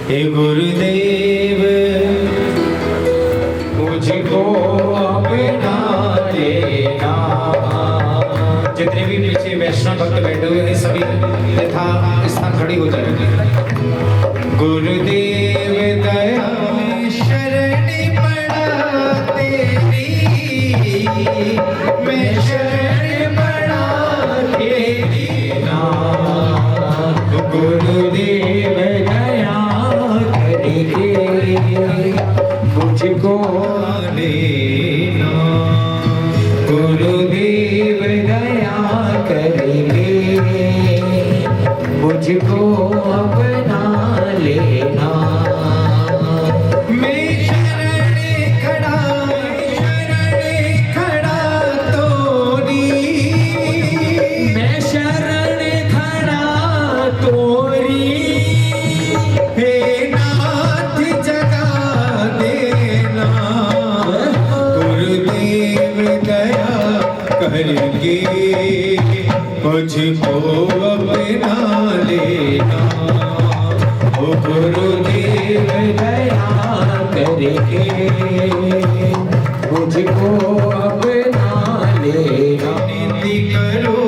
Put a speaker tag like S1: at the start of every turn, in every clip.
S1: हे गुरुदेव मुझको अपना लेना। जितने भी पीछे वैष्णव भक्त बैठे हुए हैं सभी यथा स्थान खड़ी हो जाएंगे। गुरुदेव दया शरण पड़ा तेरी, मैं शरण पड़ा तेरी ना। गुरुदेव मुझको लेना, गुरुदेव दया करेंगे मुझको अपना लेना। मैं शरण खड़ा तोरी, मैं शरण मुझको अपना लेना, ओ गुरुदेव दया करके मुझको अपना लेना। विनती करो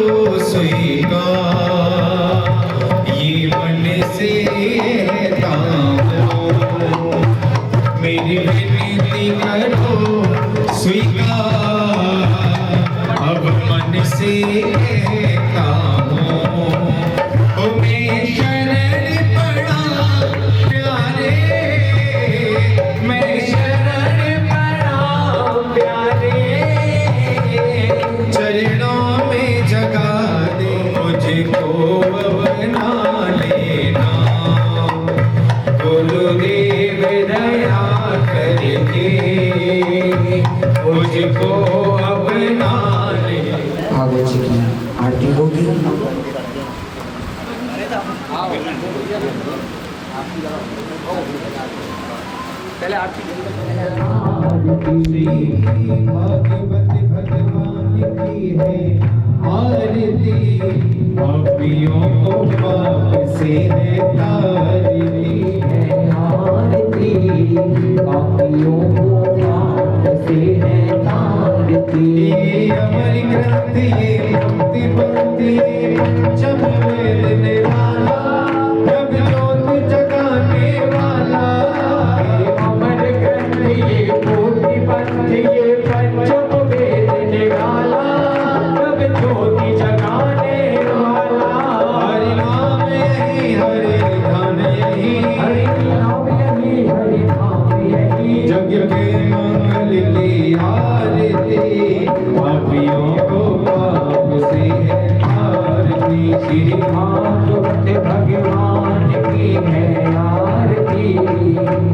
S1: स्वीकार, ये मन से तामो, मेरी विनती करो स्वीकार, अब मन से तामो। ओ मैं शरण पड़ा प्यारे, मैं शरण पड़ा प्यारे, चरणों में जगा दे मुझको अपना लेना, गुरुदेव दया करके मुझको अपना ले।
S2: भागवत जी की आरती होगी।
S1: पहले आरती भागवत भगवान की है आरती, पापियों को पाप से है तारती है आरती, पापियों को पाप से है तारती। ये अमर ग्रंथ ये भक्ति भक्ति जब वेद निराला, जब ज्योत जगाने वाला, अमर ग्रंथ ये भक्ति भक्ति ये पंचम वेद निराला, जब ज्योति जगाने वाला। हरि नाम यही हरि ध्यान यही, हरि नाम यही हरि नाम यही, जग के मंगल की आरती, पापियों को पाप से है आरती। श्री भागवत भगवान की है आरती,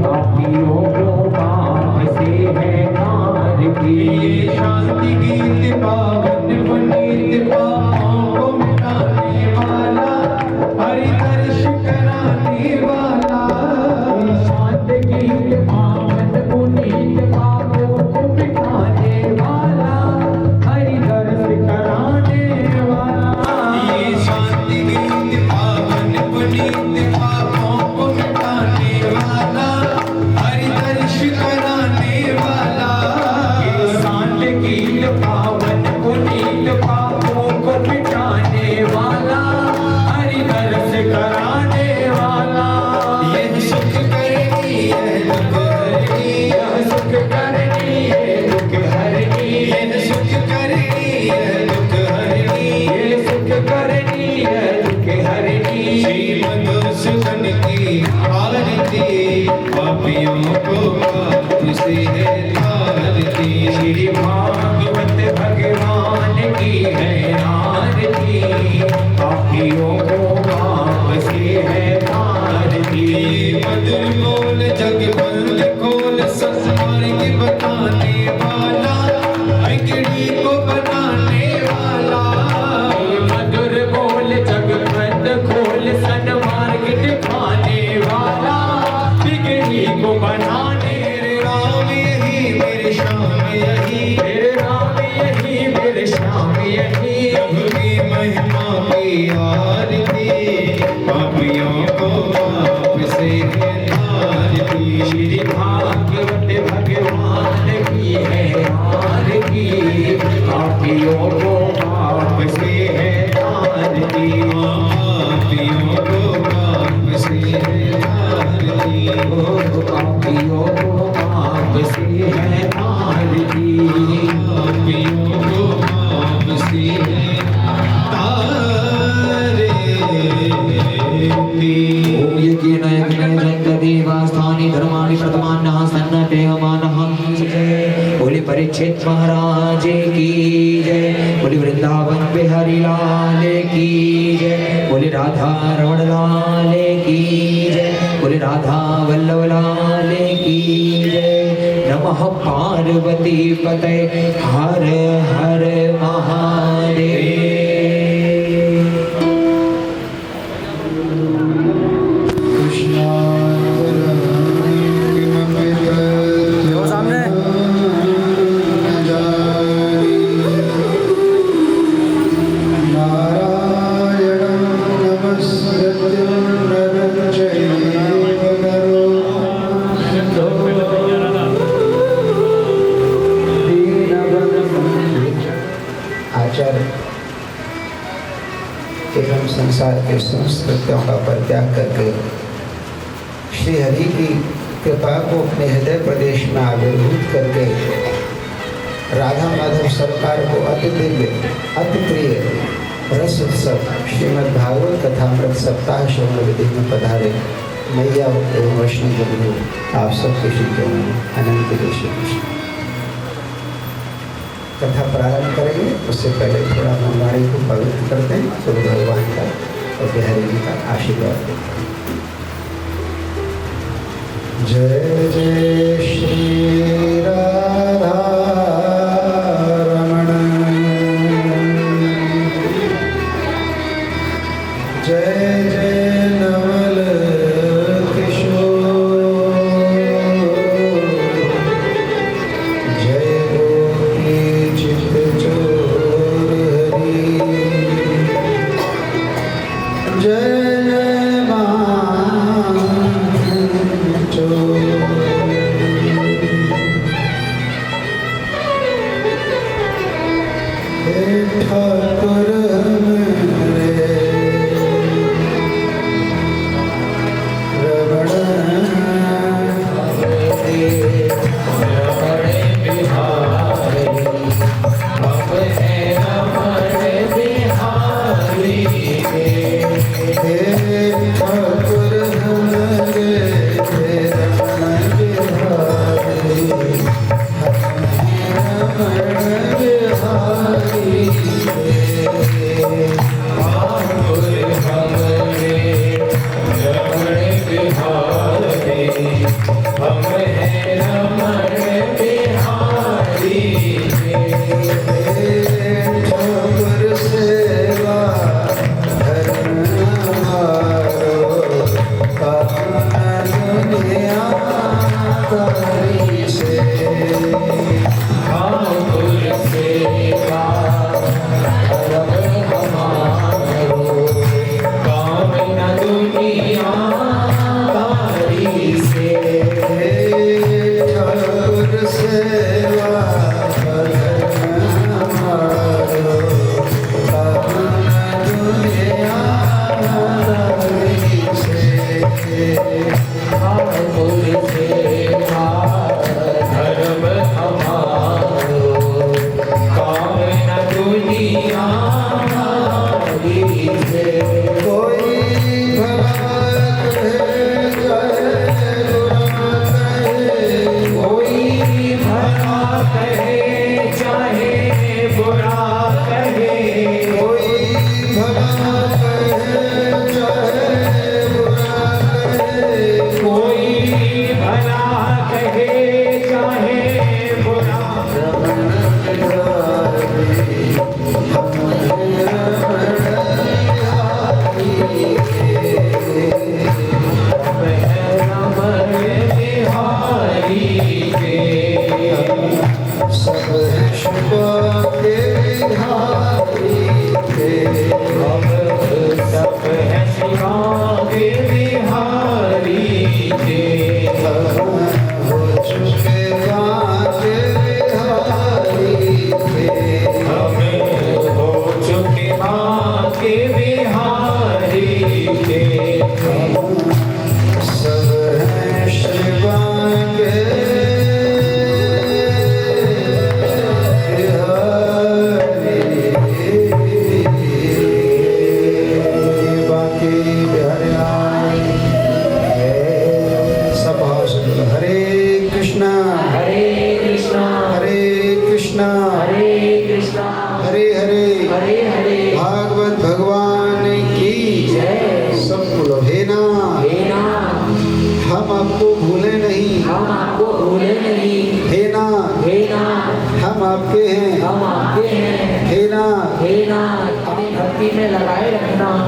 S1: पापियों को पाप से है आरती। ये शांति गीत पावन पुनीत पापों को मिटाने वाला, हरि दर्श कराने वाला। शांति गीत पावन पुनीत पापों को मिटाने वाला, हरि दर्श कराने वाला। ये शांति गीत पावन पुनीत पापों को मिटाने वाला, हरि दर्श कराने वाला। ये शांति गीत पावन पुनीत पापों को मिटाने वाला, हरि दर्श कराने वाला। यह सुख करनी है दुख हरनी, यह सुख करनी है दुख हरनी, यह सुख करनी है दुख हरनी, यह सुख करनी है दुख हरनी। श्रीमद् की आरती, पापियों को पाप से है तारती। श्री भागवत भगवान की है आरती, पापियों को पाप से है तारती। मधुर बोल जग बंद खोल संसारिक बताने वाला, अंगड़ी को बनाने वाला। मधुर बोल जग बंद खोल सन्मार्ग दिखाने वाला, बिगड़ी को बनाने। मेरे राम यही मेरे श्याम यही, मेरे राम यही मेरे श्याम यही, प्रभु की महिमा की आरती, पापियों को पाप से है तारती। श्री भागवत भगवान की है आरती, पापियों को पाप से है तारती, पापियों को पाप से है तारती, पापियों को पाप से है तारती, पापियों को पाप से है तारती।
S2: ओम यज्ञेन यज्ञेन जगदेवास्थानि धर्माणि प्रथमान्नः सन्नतेयमानः। बोले परीक्षित महाराज की जय, बोले वृंदावन बिहारी लाल की जय, बोले राधा रमण लाल की जय, बोले राधा वल्लभ लाल की जय। नमः पार्वती पते हर हर महादेव।
S3: एवं संसार के समस्त कृत्यों का परित्याग करके श्री हरि की कृपा को अपने हृदय प्रदेश में आविर्भूत करके राधा माधव सरकार को अति दिव्य अति प्रिय रस उत्सव श्रीमद् भागवत कथामृत सप्ताह श्रवण विधि में पधारे मैया एवं वैष्णव बंधु आप सबके श्री में अनंत कृष्ण। कथा प्रारंभ करेंगे उससे पहले थोड़ा हम वाणी को पवित्र करते हैं तो भगवान का और बिहारी जी का आशीर्वाद देते हैं। जय जय श्री राधा रमण जय जय नवल किशोर जय गोपी चित चोर हरि जय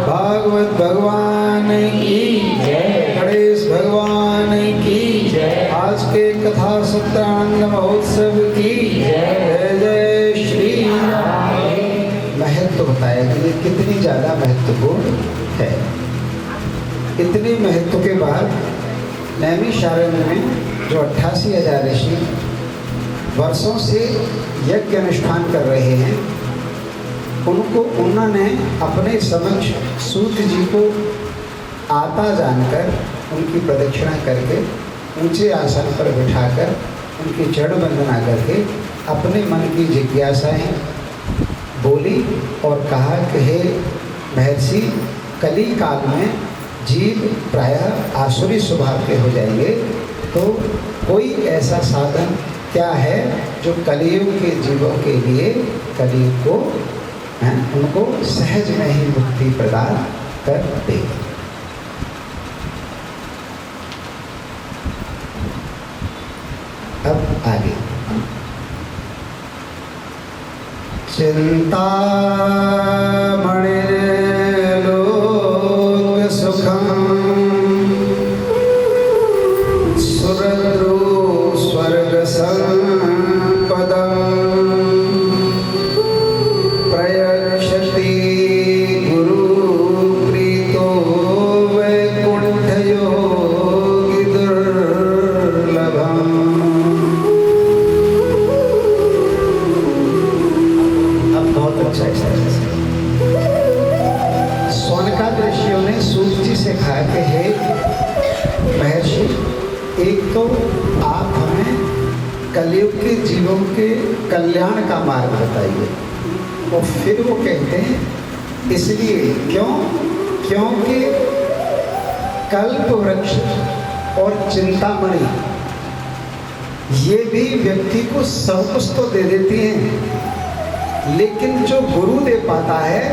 S3: भागवत भगवान की जय, गणेश भगवान की जय, आज के कथा सत्रांग महोत्सव की जय जय श्री राम। महत्व बताया कि ये कितनी ज्यादा महत्वपूर्ण है। इतने महत्व के बाद नैमिषारण्य में जो 88,000 ऋषि वर्षों से यज्ञ अनुष्ठान कर रहे हैं, उन्होंने अपने समक्ष सूत जी को आता जानकर उनकी प्रदक्षिणा करके ऊंचे आसन पर बिठाकर उनकी चरण वंदना करके अपने मन की जिज्ञासाएं बोली और कहा कि हे महर्षि, कली काल में जीव प्रायः आसुरी स्वभाव के हो जाएंगे, तो कोई ऐसा साधन क्या है जो कलियुग के जीवों के लिए कलियुग को उनको सहज में ही मुक्ति प्रदान कर दे। अब आगे चिंता लोक सुखम सुरद्रो स्वर्ग संपदम प्रयक्षति गुरु प्रीतो वैकुंठ योगी दुर्लभम। अब बहुत अच्छा है। सोनकाद ऋषियों ने सूत जी से कहा कि हे महर्षि, एक तो आप हमें कलयुग के जीवों के कल्याण का मार्ग बताइए। और फिर वो कहते हैं इसलिए क्योंकि कल्प वृक्ष और चिंतामणि ये भी व्यक्ति को सब कुछ तो दे देती हैं, लेकिन जो गुरु दे पाता है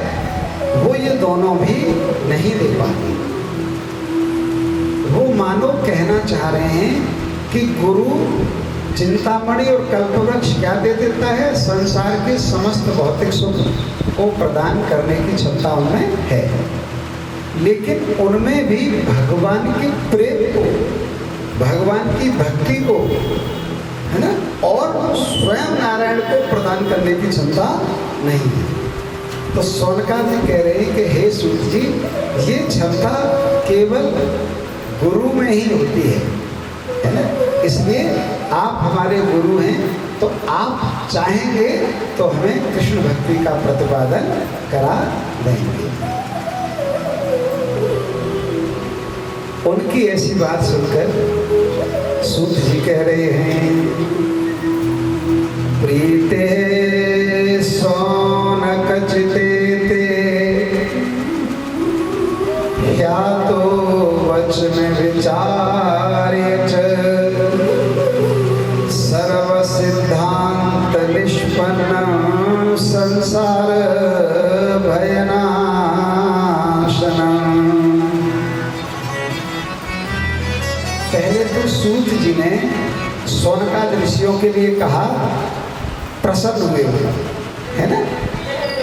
S3: वो ये दोनों भी नहीं दे पाती। वो मानो कहना चाह रहे हैं कि गुरु चिंतामणि और कल्पवृक्ष क्या दे देता है? संसार के समस्त भौतिक सुख को प्रदान करने की क्षमता उनमें है, लेकिन उनमें भी भगवान के प्रेम को, भगवान की भक्ति को, है ना, और स्वयं नारायण को प्रदान करने की क्षमता नहीं है। तो सोनकाद जी कह रहे हैं कि हे सूत जी, ये क्षमता केवल गुरु में ही होती है ना। इसलिए आप हमारे गुरु हैं, तो आप चाहेंगे तो हमें कृष्ण भक्ति का प्रतिपादन करा देंगे। उनकी ऐसी बात सुनकर सूत जी कह रहे हैं, प्रीते सोनक चिते क्या तो वचन विचार्य च सर्व सिद्धांत निष्पन्न संसार भयनाशनम। पहले तो सूत जी ने सोनकाद ऋषियों के लिए कहा प्रसन्न हुए, है ना।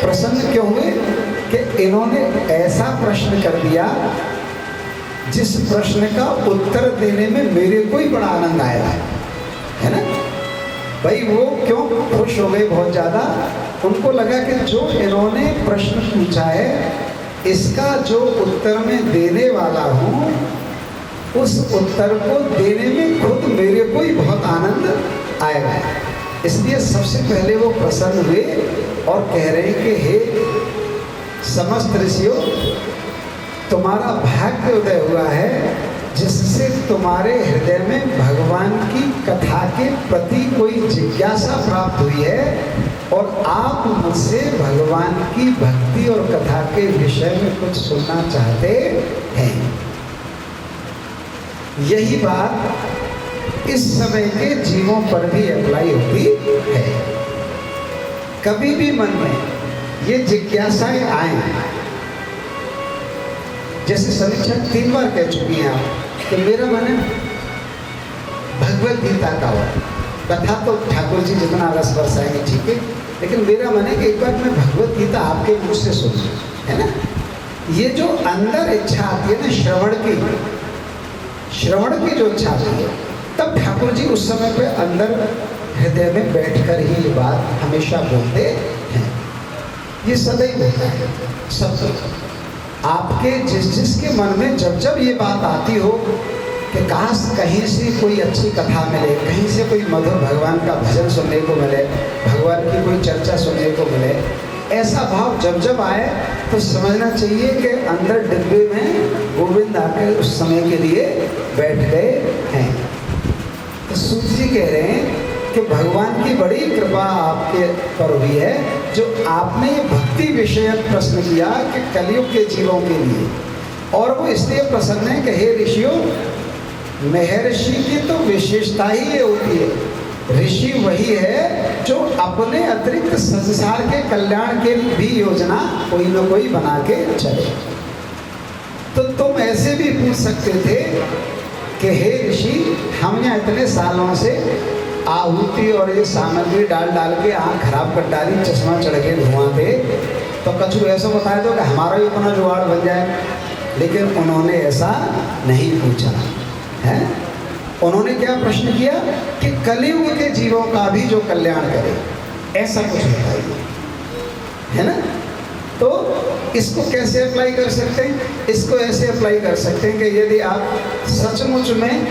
S3: प्रसन्न क्यों हुए? कि इन्होंने ऐसा प्रश्न कर दिया जिस प्रश्न का उत्तर देने में मेरे को ही बड़ा आनंद आया है ना। भाई वो क्यों खुश हो गए बहुत ज़्यादा। उनको लगा कि जो इन्होंने प्रश्न पूछा है इसका जो उत्तर मैं देने वाला हूँ, उस उत्तर को देने में खुद मेरे को ही बहुत आनंद आएगा। इसलिए सबसे पहले वो प्रसन्न हुए और कह रहे हैं कि हे समस्त ऋषियों, तुम्हारा भाग्य उदय हुआ है जिससे तुम्हारे हृदय में भगवान की कथा के प्रति कोई जिज्ञासा प्राप्त हुई है और आप मुझसे भगवान की भक्ति और कथा के विषय में कुछ सुनना चाहते हैं। यही बात इस समय के जीवों पर भी अप्लाई होती है। कभी भी मन में ये जिज्ञासाएं आए, जैसे समीक्षा 3 बार कह चुकी हैं आप कि मेरा मन है भगवत गीता का हो, कथा तो ठाकुर जी जितना रस बरसाएंगे ठीक है, लेकिन मेरा मन है कि एक बार मैं भगवत गीता आपके मुख से सुनूं, है ना। ये जो अंदर इच्छा आती है ना श्रवण की जो इच्छा आती है, तब ठाकुर जी उस समय पे अंदर हृदय में बैठकर ही ये बात हमेशा बोलते हैं। ये सदैव होता है सब आपके जिसके मन में जब जब ये बात आती हो कि काश कहीं से कोई अच्छी कथा मिले, कहीं से कोई मधुर भगवान का भजन सुनने को मिले, भगवान की कोई चर्चा सुनने को मिले, ऐसा भाव जब जब आए तो समझना चाहिए कि अंदर डिब्बे में गोविंद आकर उस समय के लिए बैठ गए हैं। तो सूत जी कह रहे हैं कि भगवान की बड़ी कृपा आपके पर हुई है जो आपने ये भक्ति विषयक प्रश्न किया कि कलयुग के जीवों के लिए, और वो इसलिए प्रसन्न है कि हे ऋषियों, महर्षि की तो विशेषता ही ये होती है, ऋषि वही है जो अपने अतिरिक्त संसार के कल्याण के भी योजना कोई न कोई बना के चले। तो तुम ऐसे भी पूछ सकते थे कि हे ऋषि, हम यहाँ इतने सालों से आहुति और ये सामग्री डाल डाल के आँख खराब कर डाली, चश्मा चढ़ के धुआं पे, तो कछु ऐसा बताया दो कि हमारा भी अपना जुगाड़ बन जाए। लेकिन उन्होंने ऐसा नहीं पूछा है। उन्होंने क्या प्रश्न किया कि कलयुग के जीवों का भी जो कल्याण करे, ऐसा कुछ बताइए, है ना। तो इसको कैसे अप्लाई कर सकते हैं? इसको ऐसे अप्लाई कर सकते हैं कि यदि आप सचमुच में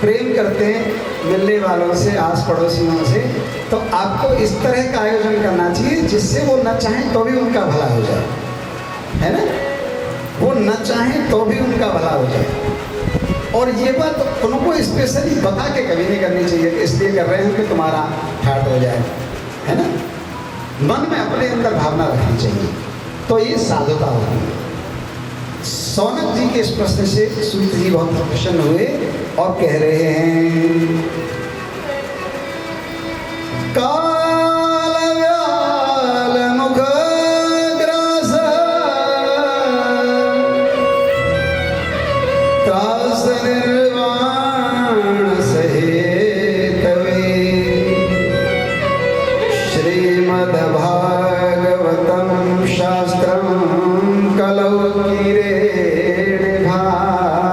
S3: प्रेम करते हैं मिलने वालों से, आस पड़ोसियों से, तो आपको इस तरह का आयोजन करना चाहिए जिससे वो न चाहें तो भी उनका भला हो जाए, है ना। वो न चाहें तो भी उनका भला हो जाए। और ये बात उनको स्पेशली बता के कभी नहीं करनी चाहिए कि इसलिए कर रहे हैं कि तुम्हारा ठाट हो जाए, है ना। मन में अपने अंदर भावना रखनी चाहिए, तो ये साधुता होगी। सौनक जी के इस प्रश्न से सूत जी बहुत प्रसन्न हुए और कह रहे हैं, काल व्याल मुख ग्रास त्रास निर्वाण सहेत वे, श्रीमद् भागवतम शास्त्रम कलौ कीरेण भाषितः।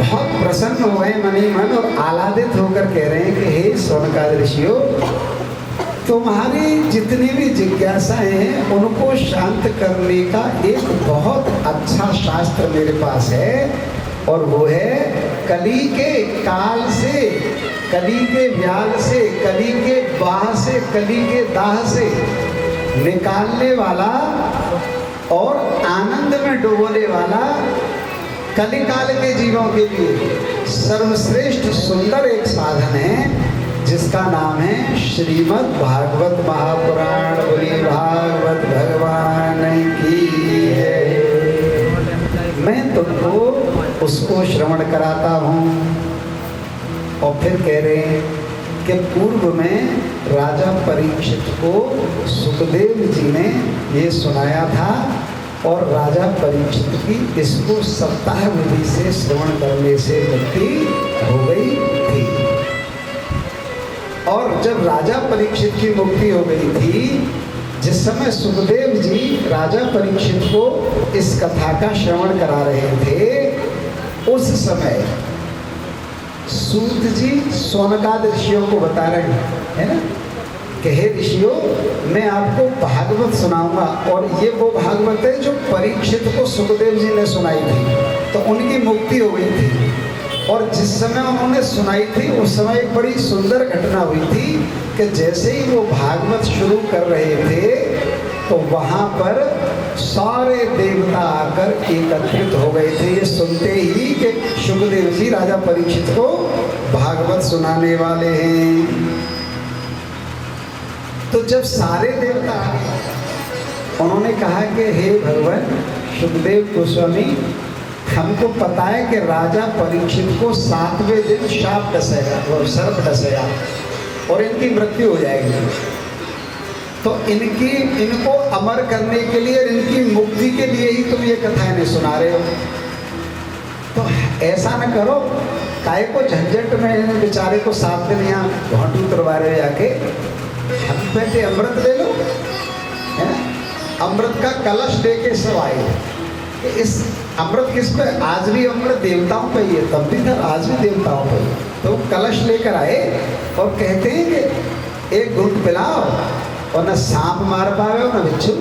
S3: बहुत प्रसन्न हो गए मनी मन और आह्लादित होकर कह रहे हैं कि हे सौनकादि ऋषियों, तुम्हारी जितनी भी जिज्ञासाएं हैं उनको शांत करने का एक बहुत अच्छा शास्त्र मेरे पास है, और वो है कली के काल से, कली के व्याल से, कली के बाह से, कली के दाह से निकालने वाला और आनंद में डुबोने वाला कलिकाल के जीवों के लिए सर्वश्रेष्ठ सुंदर एक साधन है जिसका नाम है श्रीमद् भागवत महापुराण। बोली भागवत भगवान की है। मैं तुमको उसको श्रवण कराता हूँ। और फिर कह रहे हैं कि पूर्व में राजा परीक्षित को सुखदेव जी ने ये सुनाया था और राजा परीक्षित की इसको सप्ताह विधि से श्रवण करने से मुक्ति हो गई थी। और जब राजा परीक्षित की मुक्ति हो गई थी, जिस समय सुखदेव जी राजा परीक्षित को इस कथा का श्रवण करा रहे थे, उस समय सूत जी सौनकादि ऋषियों को बता रहे हैं, है ना, कि हे ऋषियों, मैं आपको भागवत सुनाऊंगा। और ये वो भागवत है जो परीक्षित को सुखदेव जी ने सुनाई थी, तो उनकी मुक्ति हो गई थी। और जिस समय उन्होंने सुनाई थी उस समय एक बड़ी सुंदर घटना हुई थी कि जैसे ही वो भागवत शुरू कर रहे थे तो वहाँ पर सारे देवता आकर एकत्रित हो गए थे, ये सुनते ही कि सुखदेव जी राजा परीक्षित को भागवत सुनाने वाले हैं। तो जब सारे देवता आए, उन्होंने कहा कि हे भगवान सुखदेव गोस्वामी, हमको पता है कि राजा परीक्षित को 7वें दिन शाप डसेगा, वो सर्प डसेगा और इनकी मृत्यु हो जाएगी। तो इनको अमर करने के लिए, इनकी मुक्ति के लिए ही तुम ये कथाएं नहीं सुना रहे हो। तो ऐसा न करो, काहे को झंझट में बेचारे को 7 दिन यहाँ घोंटू उतरवा रहे जाके, हम पहले अमृत ले लो, है ना। अमृत का कलश लेके सब आए। इस अमृत किस पे? आज भी अमृत देवताओं पे ही है, तब भी था, आज भी देवताओं पे ही। तो कलश लेकर आए और कहते हैं कि एक घूंट पिलाओ, और न सांप मार पावे न बिच्छू।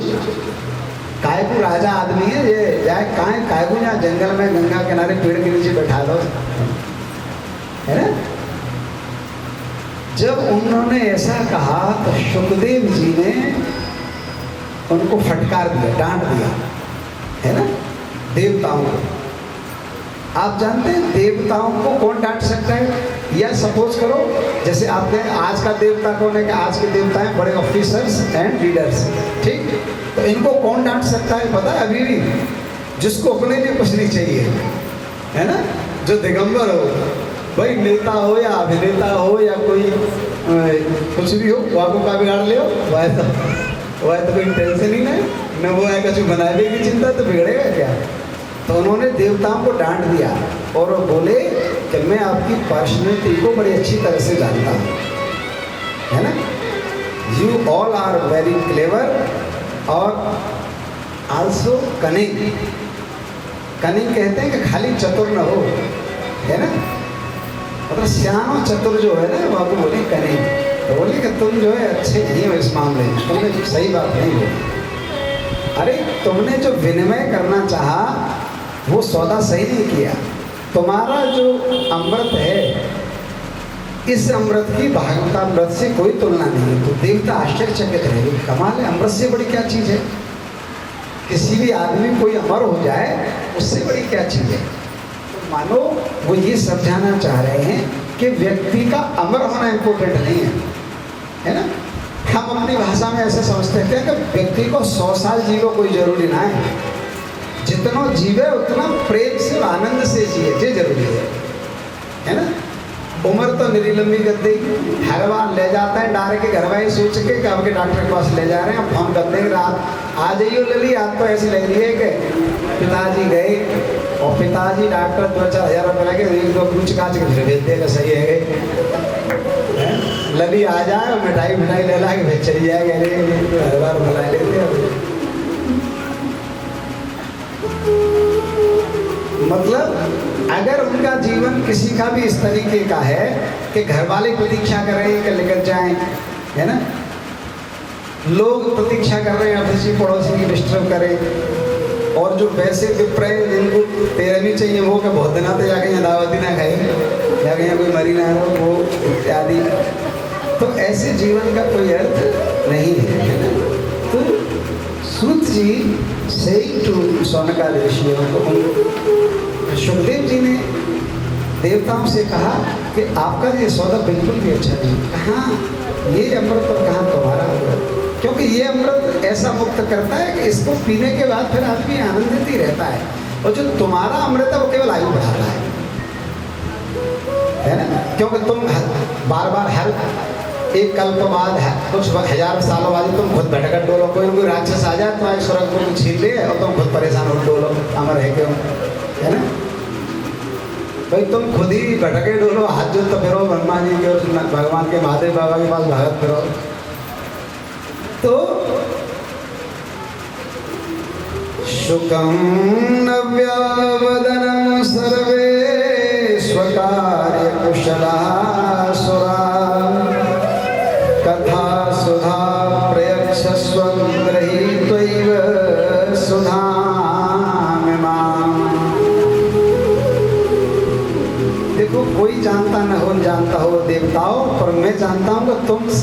S3: काय को राजा आदमी है ये, जाए काय को यहाँ जंगल में गंगा किनारे पेड़ के नीचे बैठा लो, है ना। जब उन्होंने ऐसा कहा तो सुखदेव जी ने उनको फटकार दिया, डांट दिया, है ना, देवताओं को। आप जानते हैं देवताओं को कौन डांट सकता है? या सपोज करो जैसे आपने आज का देवता कौन है कि आज के देवता हैं बड़े ऑफिसर्स एंड लीडर्स, ठीक। तो इनको कौन डांट सकता है पता है? अभी भी जिसको अपने लिए कुछ नहीं चाहिए, है ना, जो दिगंबर हो, भाई नेता हो या अभिनेता हो या कोई कुछ भी हो, वो आपको का बिगाड़ ले हो, वह तो कोई टेंशन ही नहीं, न वो है कुछ बनाने की चिंता, तो बिगड़ेगा क्या। तो उन्होंने देवताओं को डांट दिया और वो बोले कि मैं आपकी पर्सनैलिटी को बड़ी अच्छी तरह से जानता हूँ, है ना, you all are very clever और आल्सो कनिंग। कनिंग कहते हैं कि खाली चतुर न हो, है ना, मतलब सियान और चतुर जो है ना, वो आपको बोले कनिंग। तो बोले कि तुम जो है अच्छे नहीं हो इस मामले में, तुमने सही बात नहीं हो। अरे तुमने जो विनिमय करना चाहा वो सौदा सही नहीं किया। तुम्हारा जो अमृत है, इस अमृत की भागवतामृत से कोई तुलना नहीं। तो देवता आश्चर्यचकित रहे, कमाल है, अमृत से बड़ी क्या चीज़ है? किसी भी आदमी कोई अमर हो जाए उससे बड़ी क्या चीज़ है? तो मानो वो ये समझाना चाह रहे हैं कि व्यक्ति का अमर होना इम्पोर्टेंट नहीं है ना। हम अपनी भाषा में ऐसे समझते हैं कि व्यक्ति को 100 साल जीवो कोई जरूरी ना है, जितना जीवे उतना प्रेम से आनंद से जिए, ये जरूरी है ना। उम्र तो निरी लंबी कर देगी, हर बार ले जाता है डायरेक्ट के घर में सोच के कि आपके डॉक्टर के पास ले जा रहे हैं, फोन कर देंगे रात आ जाइए लली। आज तो ऐसी लग रही है कि पिताजी गए और पिताजी डॉक्टर 2-4 हज़ार रुपये लगे, एक दो पूछ काछ के फिर भेज देगा, सही है लली आ जाए और मिठाई ले ला के फिर चली जाएगा, हर बार बुला लेते हैं। मतलब अगर उनका जीवन किसी का भी इस तरीके का है कि घर वाले प्रतीक्षा कर रहे हैं कि लेकर जाएं, है ना, लोग प्रतीक्षा कर रहे हैं किसी पड़ोसी की डिस्टर्ब करें, और जो वैसे विप्र हैं जिनको 13वीं चाहिए वो कि बहुत दिन आते जाके यहाँ दावती ना खाए, जाके यहाँ कोई मरी ना हो, वो इत्यादि। तो ऐसे जीवन का कोई अर्थ नहीं है ना। तो सूत जी से टू सोनकाद ऋषियों को सुखदेव जी ने देवताओं से कहा कि आपका ये सौदा बिल्कुल भी अच्छा नहीं। कहाँ ये अमृत और कहाँ तुम्हारा अमृत, क्योंकि ये अमृत ऐसा मुक्त करता है कि इसको पीने के बाद फिर आदमी आनंदित ही रहता है, और जो तुम्हारा अमृत है वो केवल आयु बढ़ाता है ना। क्योंकि तुम बार बार हर एक कल्प बाद है कुछ 1000 सालों बाद तुम खुद भटक डोलो, कोई राक्षस आ जाए तुम्हारे स्वर्ग को छीन ले और तुम खुद परेशान हो डोलो, अमर है क्यों, है ना। भाई तुम खुद ही भटके डोलो, हाथ जो तो फिरो ब्रह्मा जी के और भगवान के महादेव बाबा के पास भागत फिरो। तो शुकं नव्यावदनं सर्वे स्वकार्य कुशलाः सुरा कथा सुधा प्रयच्छस्वं गृहीत्वैव सुधामिमाम्। देखो कोई जानता न हो जानता हो देवताओं, पर मैं जानता हूँ कि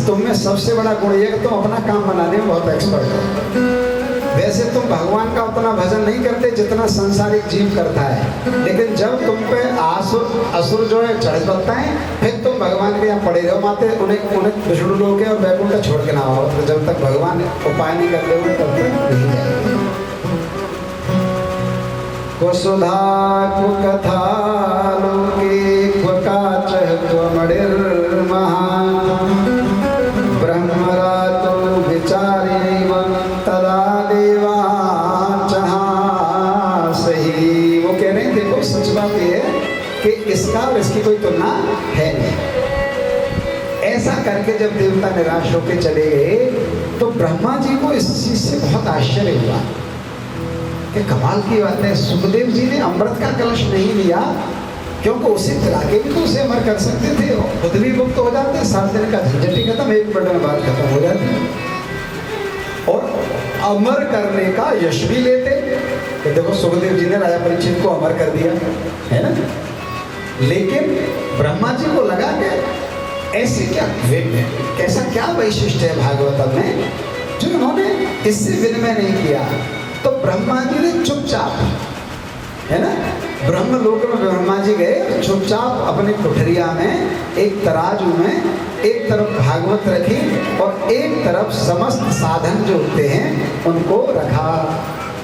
S3: तुम में सबसे बड़ा गुण ये कि तुम अपना काम बनाने में बहुत एक्सपर्ट हो। वैसे तुम भगवान का उतना भजन नहीं करते जितना संसारिक जीव करता है, लेकिन जब तुम पे असुर जो है चढ़ पड़ता है, फिर तुम भगवान के यहाँ पड़े रहो माते, उन्हें विष्णु लोग के और वैकुंठ छोड़ के ना आओ। तो जब तक भगवान उपाय नहीं करते हुए तब तक नहीं जाएगा। कुसुधा कुकथा लोके क्वकाच त्वमणिर्महान् ब्रह्मरातो विचारेवं तदा देवा सही। वो कह रहे हैं देखो सच बात ये है कि इसका और इसकी कोई तुलना है नहीं। ऐसा करके जब देवता निराश होकर चले गए तो ब्रह्मा जी को इस चीज से बहुत आश्चर्य हुआ कि कमाल की बात है, सुखदेव जी ने अमृत का कलश नहीं लिया, क्योंकि उसे पिला के भी तो उसे अमर कर सकते थे, खुद भी मुक्त हो जाते, 7 दिन का झंझट ही खत्म, 1 मिनट में बात खत्म हो जाती, और अमर करने का यश भी लेते। तो देखो सुखदेव जी ने राजा परीक्षित को अमर कर दिया, है ना। लेकिन ब्रह्मा जी को लगा कि ऐसे क्या कैसा क्या वैशिष्ट है भागवतम में जो उन्होंने इससे विनिमय नहीं किया। तो ब्रह्मा जी ने चुपचाप, है ना, ब्रह्मलोक में ब्रह्मा जी गए, चुपचाप अपने कुठरिया में एक तराजू में एक तरफ भागवत रखी और एक तरफ समस्त साधन जो होते हैं उनको रखा।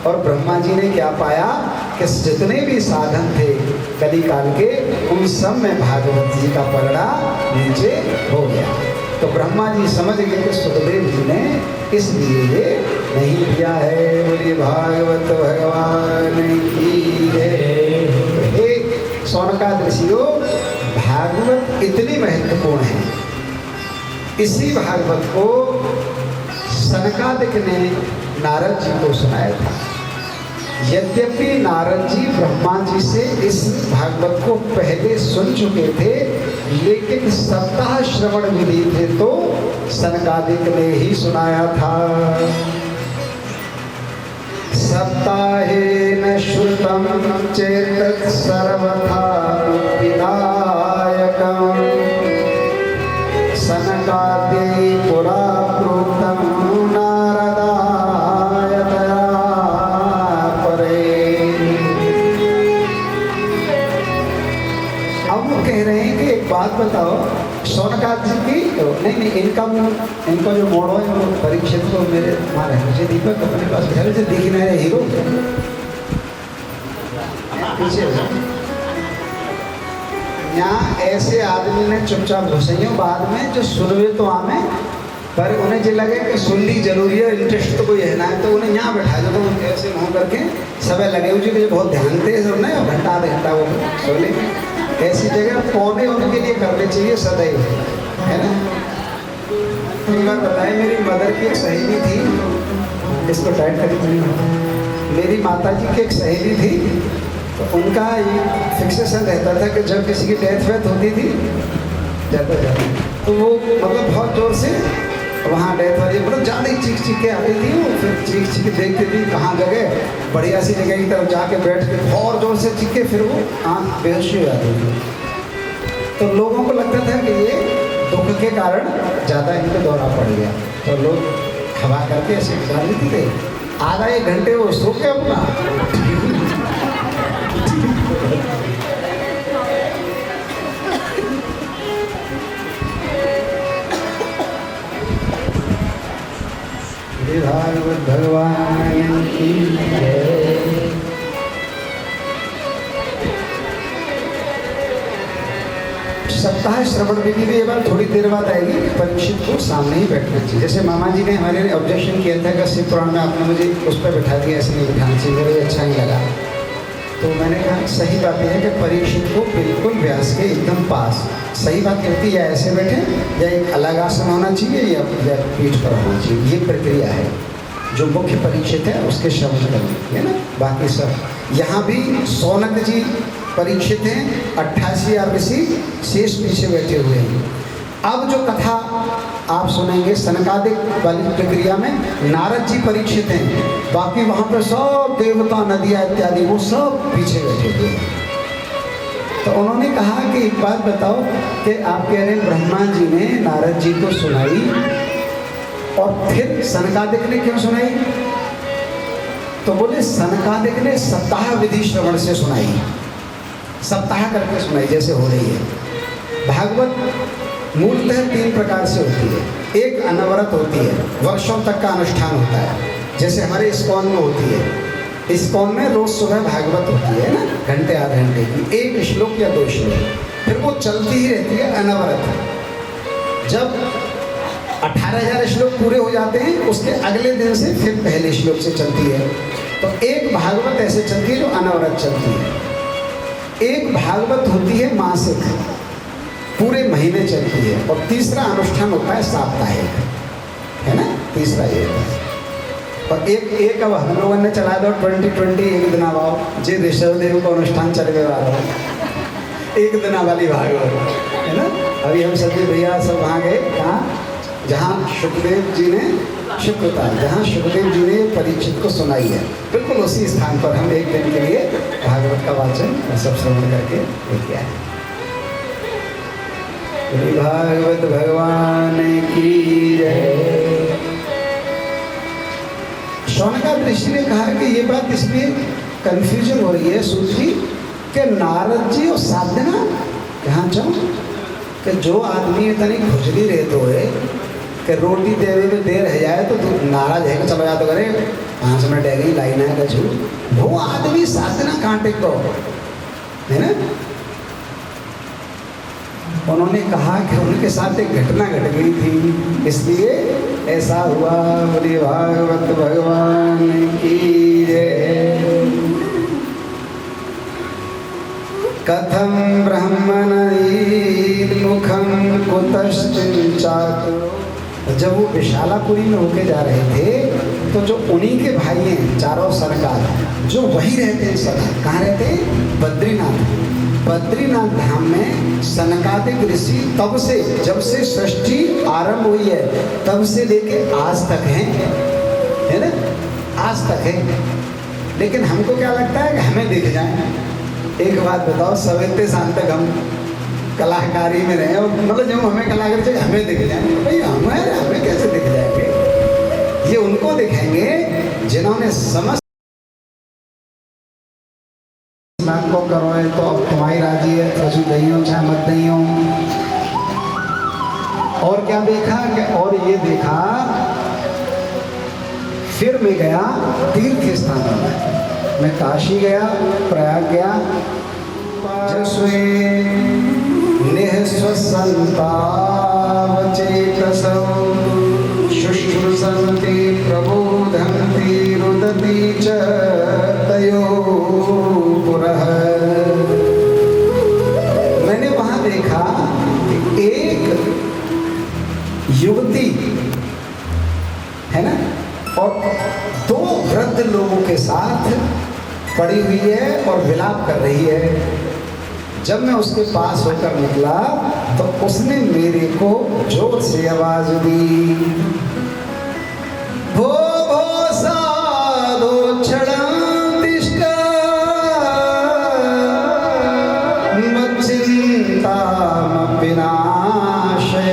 S3: और ब्रह्मा जी ने क्या पाया कि जितने भी साधन थे कलिकाल के, उन सब में भागवत जी का पलड़ा नीचे हो गया। तो ब्रह्मा जी समझ गए कि सुखदेव जी ने इसलिए ये नहीं दिया है। बोलिए भागवत भगवान की जय। हे शौनकादि ऋषियों, भागवत इतनी महत्वपूर्ण है, इसी भागवत को सनकादिक ने नारद जी को सुनाया था। यद्यपि नारद जी ब्रह्मा जी से इस भागवत को पहले सुन चुके थे, लेकिन सप्ताह श्रवण विधि थे तो सनकादिक ने ही सुनाया था। सप्ताहेन श्रुतं चेत् सर्वथा विधायकम् सनकादि पुरा प्रोक्तं नारदाय दया परे। अब वो कह रहे हैं कि एक बात बताओ, शौनकाद जी की नहीं इनका जो मोड़ो है वो परीक्षित को मेरे मारे मुझे दीपक अपने पास घर से दिख नहीं रहे हीरो पीछे यहाँ ऐसे आदमी ने चुपचाप घुसैयों बाद में जो सुनवे तो आमे, पर उन्हें जो लगे कि सुननी जरूरी है, इंटरेस्ट तो कोई है ना, तो उन्हें यहाँ बैठा दो। तो ऐसे मुँह करके सब लगे हुए कि बहुत ध्यान दे सुनना है, घंटा आधा घंटा वो सोले ऐसी जगह पौधे उनके लिए करने चाहिए सदैव, है ना। एक बार बताए, मेरी मदर की एक सहेली थी, इसको टाइट करी, मेरी माता जी की एक सहेली थी, तो उनका ये फिक्सेशन रहता था कि जब किसी की डेथ वेथ होती थी जाता तो वो मतलब बहुत जोर से वहाँ डेथ वाली मतलब ज़्यादा ही चीख चीख के आती थी। वो फिर चीख चीख देखती थी कहाँ जगह, बढ़िया सी जगह की तरफ जाके बैठ के बहुत जोर से चीखे, फिर वो आँख बेहोशी हो जाती थी। तो लोगों को लगता था कि ये दुख के कारण ज़्यादा इनको दौरा पड़ गया, तो लोग हवा करके ऐसे डाल देते थे। आधा एक घंटे वो सो के अपना भागवत भगवान की जय। सप्ताह श्रवण विधि भी एक बार थोड़ी देर बाद आएगी कि परीक्षित को सामने ही बैठना चाहिए। जैसे मामा जी ने हमारे ऑब्जेक्शन किया था कि शिव पुराण में आपने मुझे उस पर बैठा दिया, ऐसे नहीं बैठाना चाहिए, मुझे अच्छा नहीं लगा। तो मैंने कहा सही बात यह है कि परीक्षित को बिल्कुल व्यास के एकदम पास, सही बात कहती है, या ऐसे बैठे या एक अलग आसन होना चाहिए या पीठ पर होना चाहिए। ये प्रक्रिया है जो मुख्य परीक्षित है उसके श्रवण करनी है ना। बाकी सब यहाँ भी सौनक जी परीक्षित हैं, 88 आरसी शेष पीछे बैठे हुए हैं। अब जो कथा आप सुनेंगे सनकादिक वाली प्रक्रिया में नारद जी परीक्षित हैं, बाकी वहाँ पर सब देवता नदियाँ इत्यादि वो सब पीछे बैठे हुए हैं। तो उन्होंने कहा कि एक बात बताओ कि आप कह रहे हैं ब्रह्मा जी ने नारद जी को सुनाई और फिर सनकादिक ने क्यों सुनाई? तो बोले सनकादिक ने सप्ताह विधि श्रवण से सुनाई, सप्ताह करके सुनाई जैसे हो रही है। भागवत मूलतः 3 प्रकार से होती है। एक अनवरत होती है, वर्षों तक का अनुष्ठान होता है, जैसे हमारे इस्कॉन में होती है। इस्कॉन में रोज सुबह भागवत होती है ना, घंटे आधे घंटे की, 1 श्लोक या 2 श्लोक, फिर वो चलती ही रहती है अनवरत। जब 18,000 श्लोक पूरे हो जाते हैं उसके अगले दिन से फिर पहले श्लोक से चलती है। तो एक भागवत ऐसे चलती है जो अनवरत चलती है। एक भागवत होती है मासिक, पूरे महीने चलती है। और तीसरा अनुष्ठान होता है साप्ताहिक, है ना, तीसरा ये है। और एक अब हम लोगों ने चला दो 2020 एक दिना भाव जे ऋषभदेव को अनुष्ठान चल गए वाला एक दिना वाली भागवत, है ना। अभी हम सभी भैया सब वहाँ गए, कहाँ, जहाँ सुखदेव जी ने जहाँ सुखदेव जी ने परीक्षित को सुनाई है, बिल्कुल उसी स्थान पर हम एक दिन के लिए भागवत का वाचन सब श्रवण करके लेके आए। श्री भागवत भगवान की जय। शौनकादिक ऋषि ने कहा कि ये बात इसलिए कंफ्यूजन हो रही है सूत्री कि नारद जी और साधना कहाँ जाऊँ कि जो आदमी इतनी खुजली रहते हुए कि रोटी देवे में देर है जाए तो तू नाराज है कि चलो या तो करे 5 मिनट है गई लाइन है कछू वो आदमी साधना कांटे को है ना। उन्होंने कहा कि उनके साथ एक घटना घट गई थी इसलिए ऐसा हुआ। बोले भागवत भगवान की जय। कथम ब्रह्मण मुखम कुतश्चिंचातु। जब वो विशालापुरी में होके जा रहे थे तो जो उन्हीं के भाई हैं चारों सरकार जो वही रहते हैं सदा। कहाँ रहते हैं? बद्रीनाथ। बद्रीनाथ धाम में सनकादिक ऋषि तब से जब से सृष्टि आरंभ हुई है तब से लेके आज तक हैं, है ना, आज तक है। लेकिन हमको क्या लगता है कि हमें दिख जाए। एक बात बताओ, सब इतने साल तक हम कलाकारी में रहे और मतलब जब हमें कलाकारी चाहिए हमें दिख जाए, भाई हमें कैसे दिख जाएंगे? ये उनको दिखाएंगे जिन्होंने समझ को करो है तो अब तुम्हारी राजी है, पशु दही हो चाहे मत दही हो। और क्या देखा कि और ये देखा फिर मैं गया तीर्थ स्थानों में। मैं काशी गया, प्रयाग गया। जस्वे निःश्वसन्तावचेतसो शुश्रूषन्ति प्रबोधन्ति रुदति च तयो पुरः। मैंने वहां देखा कि एक युवती है ना और 2 वृद्ध लोगों के साथ पड़ी हुई है और विलाप कर रही है। जब मैं उसके पास होकर निकला तो उसने मेरे को जोर से आवाज दी, भो भो साधो क्षणतिष्ठ मच्चिंता विनाशय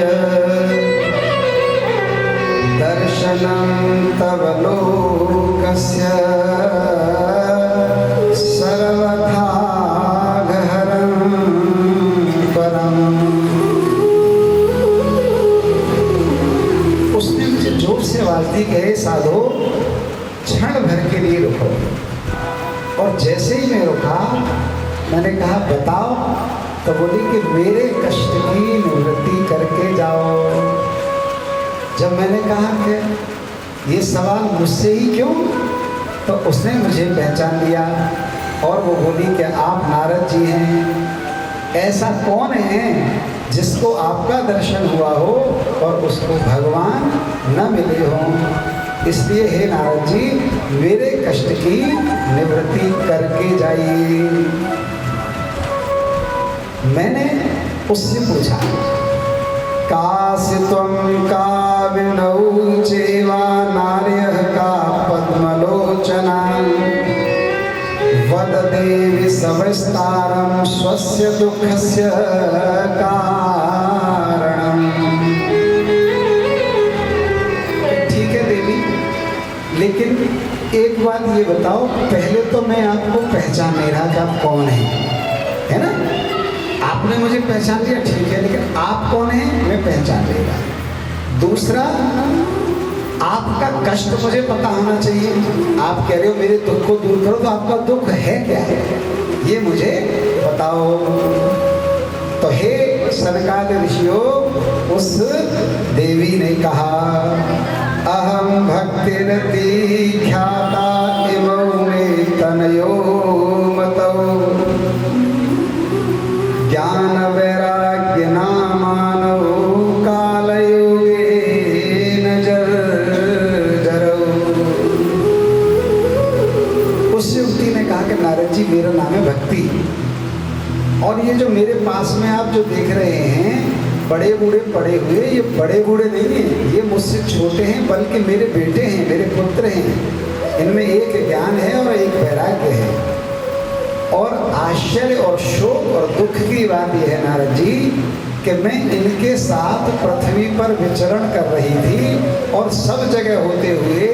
S3: दर्शनं तव लोकस्य सर्वथा वादी गए साधो क्षण भर के लिए रुको। और जैसे ही मैं रुका मैंने कहा बताओ, तो बोली कि मेरे कष्ट की निवृत्ति करके जाओ। जब मैंने कहा कि ये सवाल मुझसे ही क्यों, तो उसने मुझे पहचान लिया और वो बोली कि आप नारद जी हैं। ऐसा कौन है जिसको आपका दर्शन हुआ हो और उसको भगवान न मिले हों? इसलिए हे नारद जी मेरे कष्ट की निवृत्ति करके जाइए। मैंने उससे पूछा, कास्य त्वं काविनौ चेवा नार्यः का पद्मलोचना वद देवी सविस्तारं स्वस्य दुःखस्य कारणम्। ठीक है देवी, लेकिन एक बात ये बताओ, पहले तो मैं आपको पहचान नहीं रहा कि आप कौन है ना? आपने मुझे पहचान लिया ठीक है, लेकिन आप कौन हैं मैं पहचान नहीं रहा। दूसरा, आपका कष्ट मुझे पता होना चाहिए। आप कह रहे हो मेरे दुख को दूर करो, तो आपका दुख है क्या है ये मुझे बताओ। तो हे सनकादिक ऋषियों, उस देवी ने कहा, अहम भक्तिरति ख्याता इमौ मे तनयो मतौ ज्ञान वैराग्य नामानो कालयोगेन जर्जरौ। उस युवती ने कहा कि नारद जी मेरा नाम है भक्ति, और ये जो मेरे पास में आप जो देख रहे हैं बड़े बूढ़े पड़े हुए, ये बड़े बूढ़े नहीं हैं, ये मुझसे छोटे हैं, बल्कि मेरे बेटे हैं, मेरे पुत्र हैं। इनमें एक ज्ञान है और एक वैराग्य है। और आश्चर्य और शोक और दुख की बात यह है नारद जी कि मैं इनके साथ पृथ्वी पर विचरण कर रही थी और सब जगह होते हुए,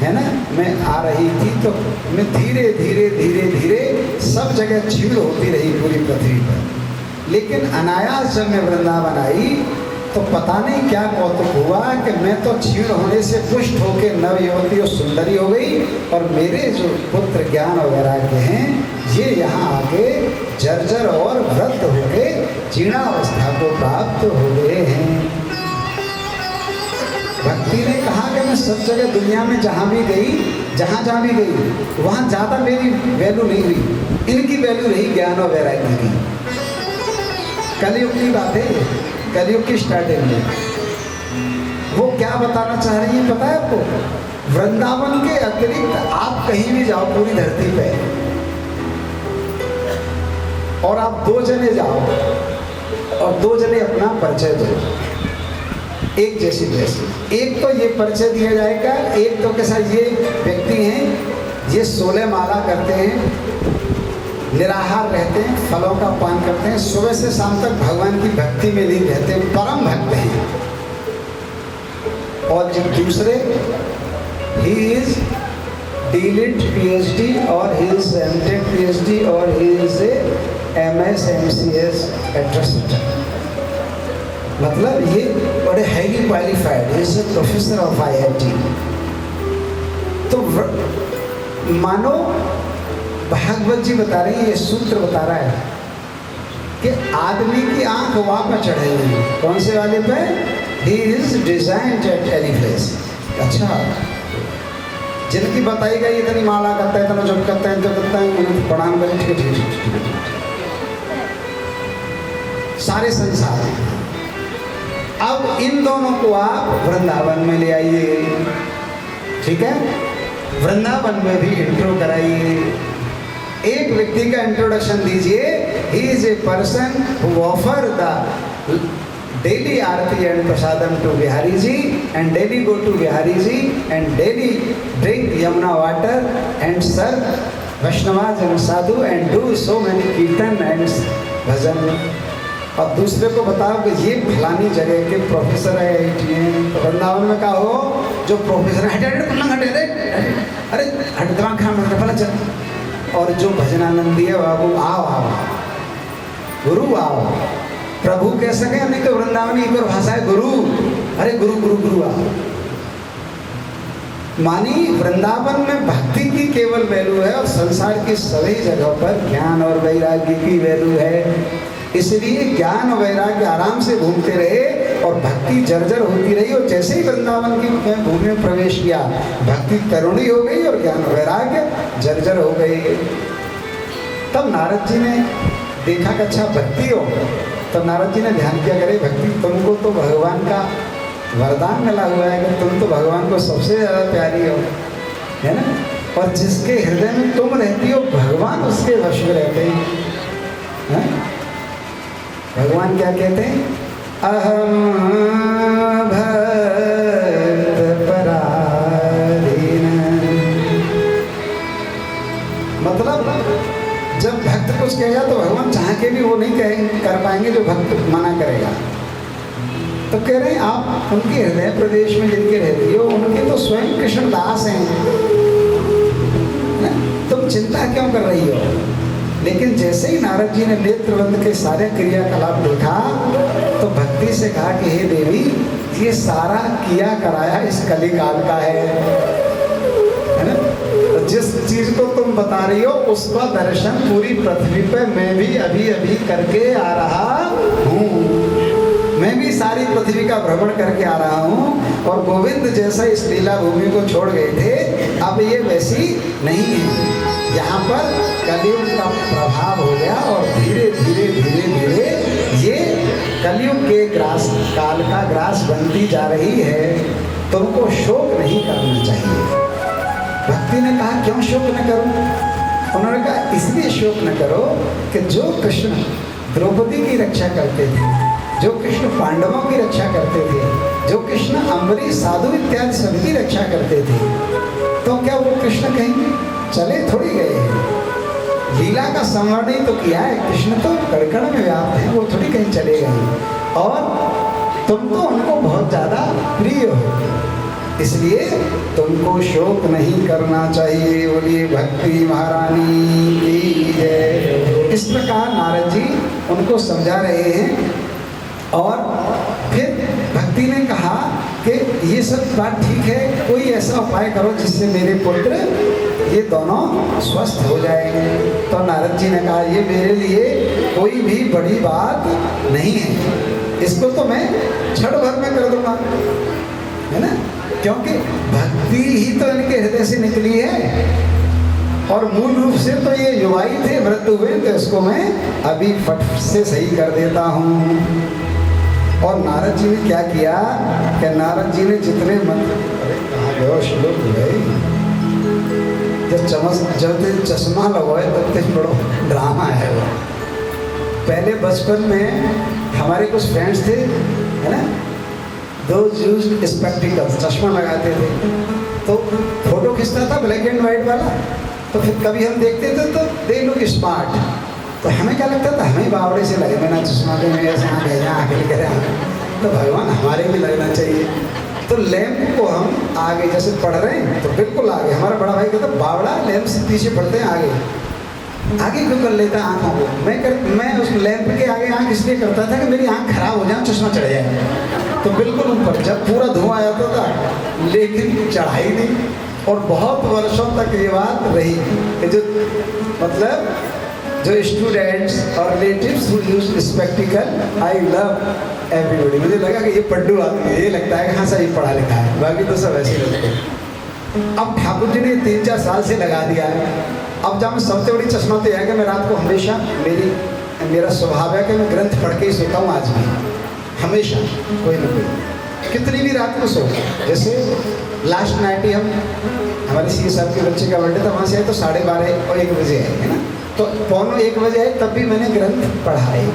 S3: है ना, मैं आ रही थी, तो मैं धीरे धीरे धीरे धीरे सब जगह क्षीण होती रही पूरी पृथ्वी पर। लेकिन अनायास जब मैं वृंदावन आई तो पता नहीं क्या कौतुक हुआ कि मैं तो क्षीण होने से पुष्ट होकर नवयुवती और सुंदरी हो गई, और मेरे जो पुत्र ज्ञान वगैरह के हैं ये यहाँ आके जर्जर और वृद्ध होके जीर्णावस्था को प्राप्त हो गए हैं। भक्ति ने कहा कि मैं सब जगह दुनिया में जहाँ भी गई, जहाँ भी गई, वहाँ ज़्यादा मेरी वैल्यू नहीं हुई, इनकी वैल्यू रही ज्ञान और वैराग्य की। कलयुग की बात है, कलयुग की स्टार्टिंग में वो क्या बताना चाह रही है पता है आपको? वृंदावन के अतिरिक्त आप कहीं भी जाओ पूरी धरती पे और आप 2 जने जाओ और 2 जने अपना परिचय दो, एक जैसी जैसी। एक तो ये परिचय दिया जाएगा, एक तो कैसा, ये व्यक्ति हैं, ये 16 माला करते हैं, निराहार रहते हैं, फलों का पान करते हैं, सुबह से शाम तक भगवान की भक्ति में नहीं रहते, परम भक्त हैं। और जो दूसरे, ही इज डीलिट PhD और ही इज MTech PhD और he is MS MCS etcetera, मतलब ये बड़े highly qualified, is a professor of IIT। तो मानो भागवत जी बता रही है, ये सूत्र बता रहा है कि आदमी की आंख वहाँ पर चढ़े हुई है, कौन से वाले पे? He is designed at any place. अच्छा, जिनकी बताई गई इतनी माला करता है, इतना जब करता है, तो करता है, उन्हें प्रणाम करें, ठीक है, सारे संसार में। अब इन दोनों को आप वृंदावन में ले आइए, ठीक है, वृंदावन में भी इंट्रो कराइए, एक व्यक्ति का इंट्रोडक्शन दीजिए। He is a person who offer the daily aarti and prasadam to Bihari ji, and daily go to Bihari ji, and daily drink Yamuna water and serve Vaishnavas and sadhu and do so many kirtan and bhajan. और दूसरे को बताओ कि ये फलानी जगह के प्रोफेसर है, तो वृंदावन में का हो जो प्रोफेसर है, अरे हट दिमाग खा चल। और जो भजनानंदी है बाबू, आओ आओ गुरु आओ, प्रभु कह सके नहीं तो वृंदावनी एक और भाषा है गुरु, अरे गुरु गुरु गुरु आओ। मानी वृंदावन में भक्ति की केवल वैल्यू है और संसार की सभी जगहों पर ज्ञान और वैराग्य की वैल्यू है। इसलिए ज्ञान और वैराग्य आराम से घूमते रहे और भक्ति जर्जर होती रही, और जैसे ही वृंदावन की भूमि में प्रवेश किया भक्ति तरुणी हो गई और ज्ञान वैराग्य जर्जर हो गई। तब नारद जी ने देखा कि अच्छा भक्ति हो, तब नारद जी ने ध्यान किया, करे भक्ति तुमको तो भगवान का वरदान मिला हुआ है कि तुम तो भगवान को सबसे ज़्यादा प्यारी हो, है ना, और जिसके हृदय में तुम रहती हो भगवान उसके वश में रहते हैं। भगवान क्या कहते हैं? अहम भक्त पराधीन। मतलब जब भक्त कुछ कहेगा तो भगवान चाह के भी वो नहीं कर पाएंगे जो भक्त मना करेगा। तो कह रहे हैं आप उनके हृदय प्रदेश में जिनके रहती हो उनके तो स्वयं कृष्ण दास हैं, तुम चिंता क्यों कर रही हो? लेकिन जैसे ही नारद जी ने नेत्रबंद के सारे क्रियाकलाप देखा तो भक्ति से कहा कि हे देवी, ये सारा किया कराया इस कलिकाल का है ना, तो जिस चीज को तुम बता रही हो उसका दर्शन पूरी पृथ्वी पे मैं भी अभी अभी करके आ रहा हूँ। मैं भी सारी पृथ्वी का भ्रमण करके आ रहा हूँ, और गोविंद जैसा इस लीला भूमि को छोड़ गए थे, अब ये वैसी नहीं है। यहाँ पर कलयुग का प्रभाव हो गया और धीरे धीरे धीरे धीरे ये कलयुग के ग्रास काल का ग्रास बनती जा रही है। तुमको शोक नहीं करना चाहिए। भक्ति ने कहा क्यों शोक न करूं? उन्होंने कहा इसलिए शोक न करो कि जो कृष्ण द्रौपदी की रक्षा करते थे, जो कृष्ण पांडवों की रक्षा करते थे, जो कृष्ण अम्बरीश साधु इत्यादि सबकी रक्षा करते थे, तो क्या वो कृष्ण कहीं चले थोड़ी गए हैं? लीला का संवरण ही तो किया है। कृष्ण तो कड़कड़ में व्याप्त है, वो थोड़ी कहीं चले गए। और तुम तो उनको बहुत ज़्यादा प्रिय हो, इसलिए तुमको शोक नहीं करना चाहिए। बोलिए भक्ति महारानी की जय। इस प्रकार नारद जी उनको समझा रहे हैं। और फिर भक्ति ने कहा कि ये सब बात ठीक है, कोई ऐसा उपाय करो जिससे मेरे पुत्र ये दोनों स्वस्थ हो जाएंगे। तो नारद जी ने कहा ये मेरे लिए कोई भी बड़ी बात नहीं है, इसको तो मैं क्षण भर में कर दूंगा, है ना, क्योंकि भक्ति ही तो इनके हृदय से निकली है। और मूल रूप से तो ये युवाई थे, वृद्ध हुए, तो इसको मैं अभी फट से सही कर देता हूँ। और नारद जी ने क्या किया कि नारद जी ने जितने मंत्र, अरे कहाँ गयो श्लोक भाई, जब चश्मा लगाए तब तक बड़ो ड्रामा है वो। पहले बचपन में हमारे कुछ फ्रेंड्स थे, है ना, दो यूज्ड स्पेक्टिकल्स, चश्मा लगाते थे, तो फोटो खींचता था ब्लैक एंड वाइट वाला, तो फिर कभी हम देखते थे तो दे लुक स्मार्ट, तो हमें क्या लगता था हमें बावड़े से लगे, मैंने चश्मा के में ऐसे आँख है आगे करें, तो भगवान हमारे भी लगना चाहिए। तो लैंप को हम आगे जैसे पढ़ रहे हैं तो बिल्कुल आगे, हमारा बड़ा भाई कहता बावड़ा लैंप से पीछे पढ़ते हैं, आगे क्यों कर लेता आँखों को। मैं उस लैंप के आगे आँख इसलिए करता था कि मेरी आँख खराब हो जाए, चश्मा चढ़ जाए। तो बिल्कुल ऊपर जब पूरा धुआं आता था, लेकिन चढ़ाई नहीं। और बहुत वर्षों तक ये बात रही कि जो मतलब जो स्टूडेंट्स और relatives who use spectacled, I love everybody. मुझे लगा कि ये पड्डू आदमी है, ये लगता है कि हाँ सही पढ़ा लिखा है, बाकी तो सब ऐसे ही लगते हैं। अब ठाकुर जी ने 3-4 साल से लगा दिया है। अब जब मैं सबसे बड़ी चश्मा तो है कि मैं रात को हमेशा मेरा स्वभाव है कि मैं ग्रंथ पढ़ के ही सोता हूँ, आज भी हमेशा कोई ना कोई, कितनी भी रात को सो। जैसे लास्ट नाइट ही हम हमारे सी साहब के बच्चे का बर्थडे था, वहाँ से आए तो 12:30 और 1 बजे आए, है ना, तो 12:45 बजे आए, तब भी मैंने ग्रंथ पढ़ा है।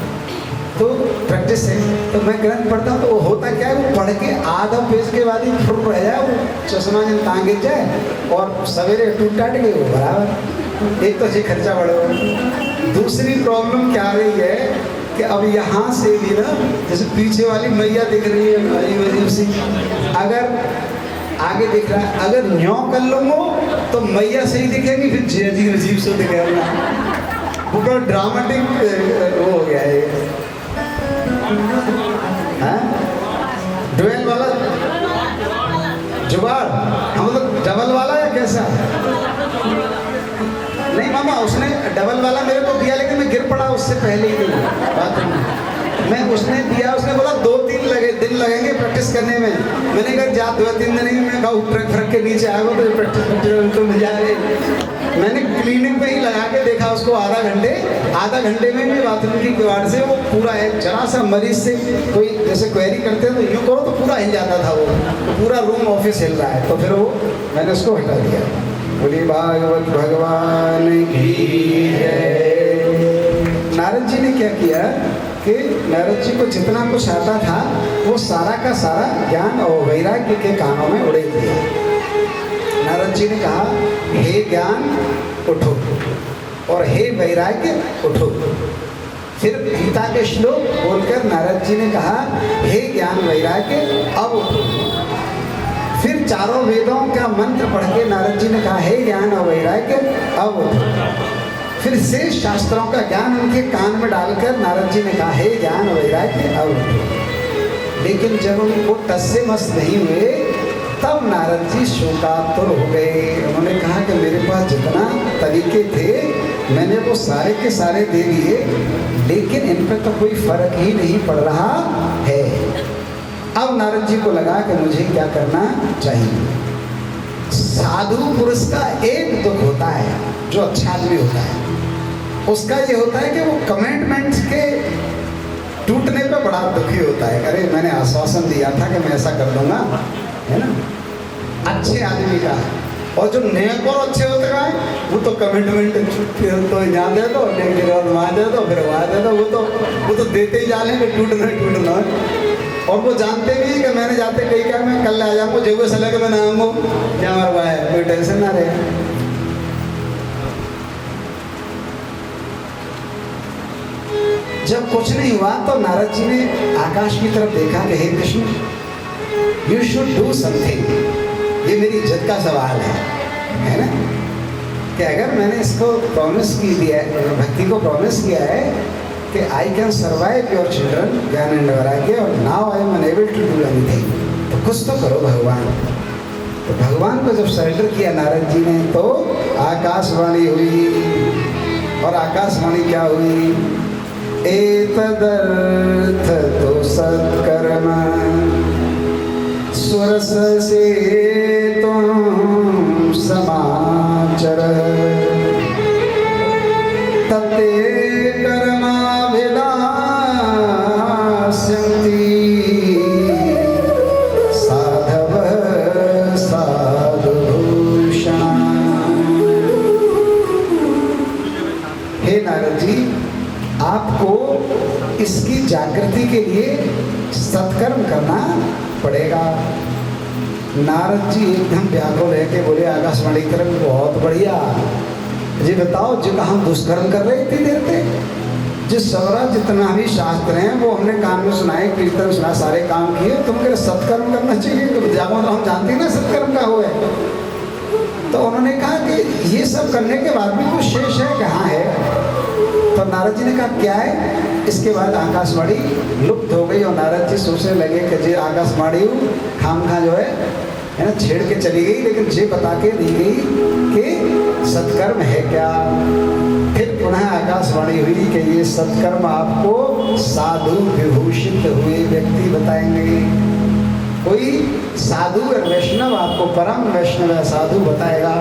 S3: तो प्रैक्टिस है, तो मैं ग्रंथ पढ़ता हूँ, तो वो होता क्या है, वो पढ़ के आधा पेज के बाद ही फुर रह जाए, वो चश्मा जब तांग गिर जाए और सवेरे टूट टाट गए वो बराबर। एक तो ये खर्चा बढ़ो। दूसरी प्रॉब्लम क्या आ रही है कि अब यहाँ से भी ना, जैसे पीछे वाली मैया दिख रही है भाई अजीब सी, अगर आगे दिख रहा है, अगर न्यों कर लूँगा तो मैया सही दिखेगी, फिर अजीब अजीब से दिखेगा। वो ड्रामेटिक वो हो गया है। डुएल वाला जुगाड़, हम लोग डबल वाला या कैसा? नहीं मामा, उसने डबल वाला मेरे को दिया, लेकिन मैं गिर पड़ा उससे पहले ही बात मैं उसने दिया, उसने बोला 2-3 दिन लगेंगे प्रैक्टिस करने में। मैंने कहा जा 2-3 दिन नहीं, मैं कहा ट्रक के नीचे आएगा तो प्रैक्टिस तो मिल जाए। मैंने क्लिनिक में ही लगा के देखा उसको आधा घंटे में भी बाथरूम की किवाड़ से वो पूरा एक जरा सा मरीज से कोई जैसे क्वेरी करते हैं तो यूँ करो तो पूरा हिल जाता था, वो तो पूरा रूम ऑफिस हिल रहा है। तो फिर वो मैंने उसको हटा दिया। बोली भागवत भगवान की जय। नारद जी ने क्या किया कि नारद जी को जितना कुछ आता था वो सारा का सारा ज्ञान और वैराग्य के कानों में उड़े दिया। नारद जी ने कहा हे ज्ञान उठो और हे वैराग्य उठो। फिर गीता के श्लोक बोलकर नारद जी ने कहा हे ज्ञान वैराग्य अब उठो। फिर चारों वेदों का मंत्र पढ़ के नारद जी ने कहा हे ज्ञान और वैराग्य अब उठो। फिर शेष शास्त्रों का ज्ञान उनके कान में डालकर नारद जी ने कहा हे ज्ञान वैराग्य अब उठो। लेकिन जब उनको टस से मस नहीं हुए तब नारद जी शोकातुर हो गए। उन्होंने कहा कि मेरे पास जितना तरीके थे मैंने वो सारे के सारे दे दिए, लेकिन इन पर तो कोई फर्क ही नहीं पड़ रहा है। अब नारद जी को लगा कि मुझे क्या करना चाहिए। साधु पुरुष का एक दुख होता है, जो अच्छा आदमी होता है उसका ये होता है कि वो कमिटमेंट्स के टूटने पे बड़ा दुखी होता है। अरे मैंने आश्वासन दिया था कि मैं ऐसा कर लूँगा, है ना, अच्छे आदमी का। और जो नेक और अच्छे होते हैं वो तो कमिटमेंट फिर तो यहाँ दे दो, फिर वहाँ दे दो, फिर वहाँ दे दो, वो तो देते ही जा लेंगे टूटना। और वो जानते भी कि मैंने जाते कहीं क्या मैं कल आ जाऊँगा, जगह से लगे मैं ना आऊँगा, क्या मरवा है, कोई टेंशन ना रहे। जब कुछ नहीं हुआ तो नारद जी ने आकाश की तरफ देखा कि हे Krishna, you should do something. ये मेरी इज्जत का सवाल है ना, कि अगर मैंने इसको प्रॉमिस की दिया है, भक्ति को प्रॉमिस किया है कि I can survive your children gyan and vairagya, और now I am unable to do anything, तो कुछ तो करो भगवान। तो भगवान को जब सरेंडर किया नारद जी ने, तो आकाशवाणी हुई, और आकाशवाणी क्या हुई? एतदर्थ तो सत्कर्म सुरस से तुम समाचर, तते कर्माभिलाषन्ति साधवः साधुभूषणा। हे नारद जी, आपको इसकी जागृति के लिए सत्कर्म करना पड़ेगा। नारद जी एकदम व्याकुल है कि बोले आकाशवाणी कर्म बहुत बढ़िया, जी बताओ जो हम दुष्कर्म कर रहे इतनी देर तक, जिस सवरा जितना भी शास्त्र हैं वो हमने कान में सुनाए, कीर्तन सुना, सारे काम किए, तुम कह सत्कर्म करना चाहिए, तो जागो तो हम जानते हैं ना सत्कर्म का हुआ है। तो उन्होंने कहा कि ये सब करने के बाद भी कुछ शेष है, कहाँ है? तो नारद जी ने कहा क्या है? इसके बाद आकाशवाणी लुप्त हो गई, और नारद जी सोचने लगे कि जी आकाशवाणी खाम खा जो है ना छेड़ के चली गई, लेकिन जे बता के दी गई कि सत्कर्म है क्या। फिर पुनः आकाशवाणी हुई कि ये सत्कर्म आपको साधु विभूषित हुए व्यक्ति बताएंगे। कोई साधु और वैष्णव आपको, परम वैष्णव या साधु बताएगा।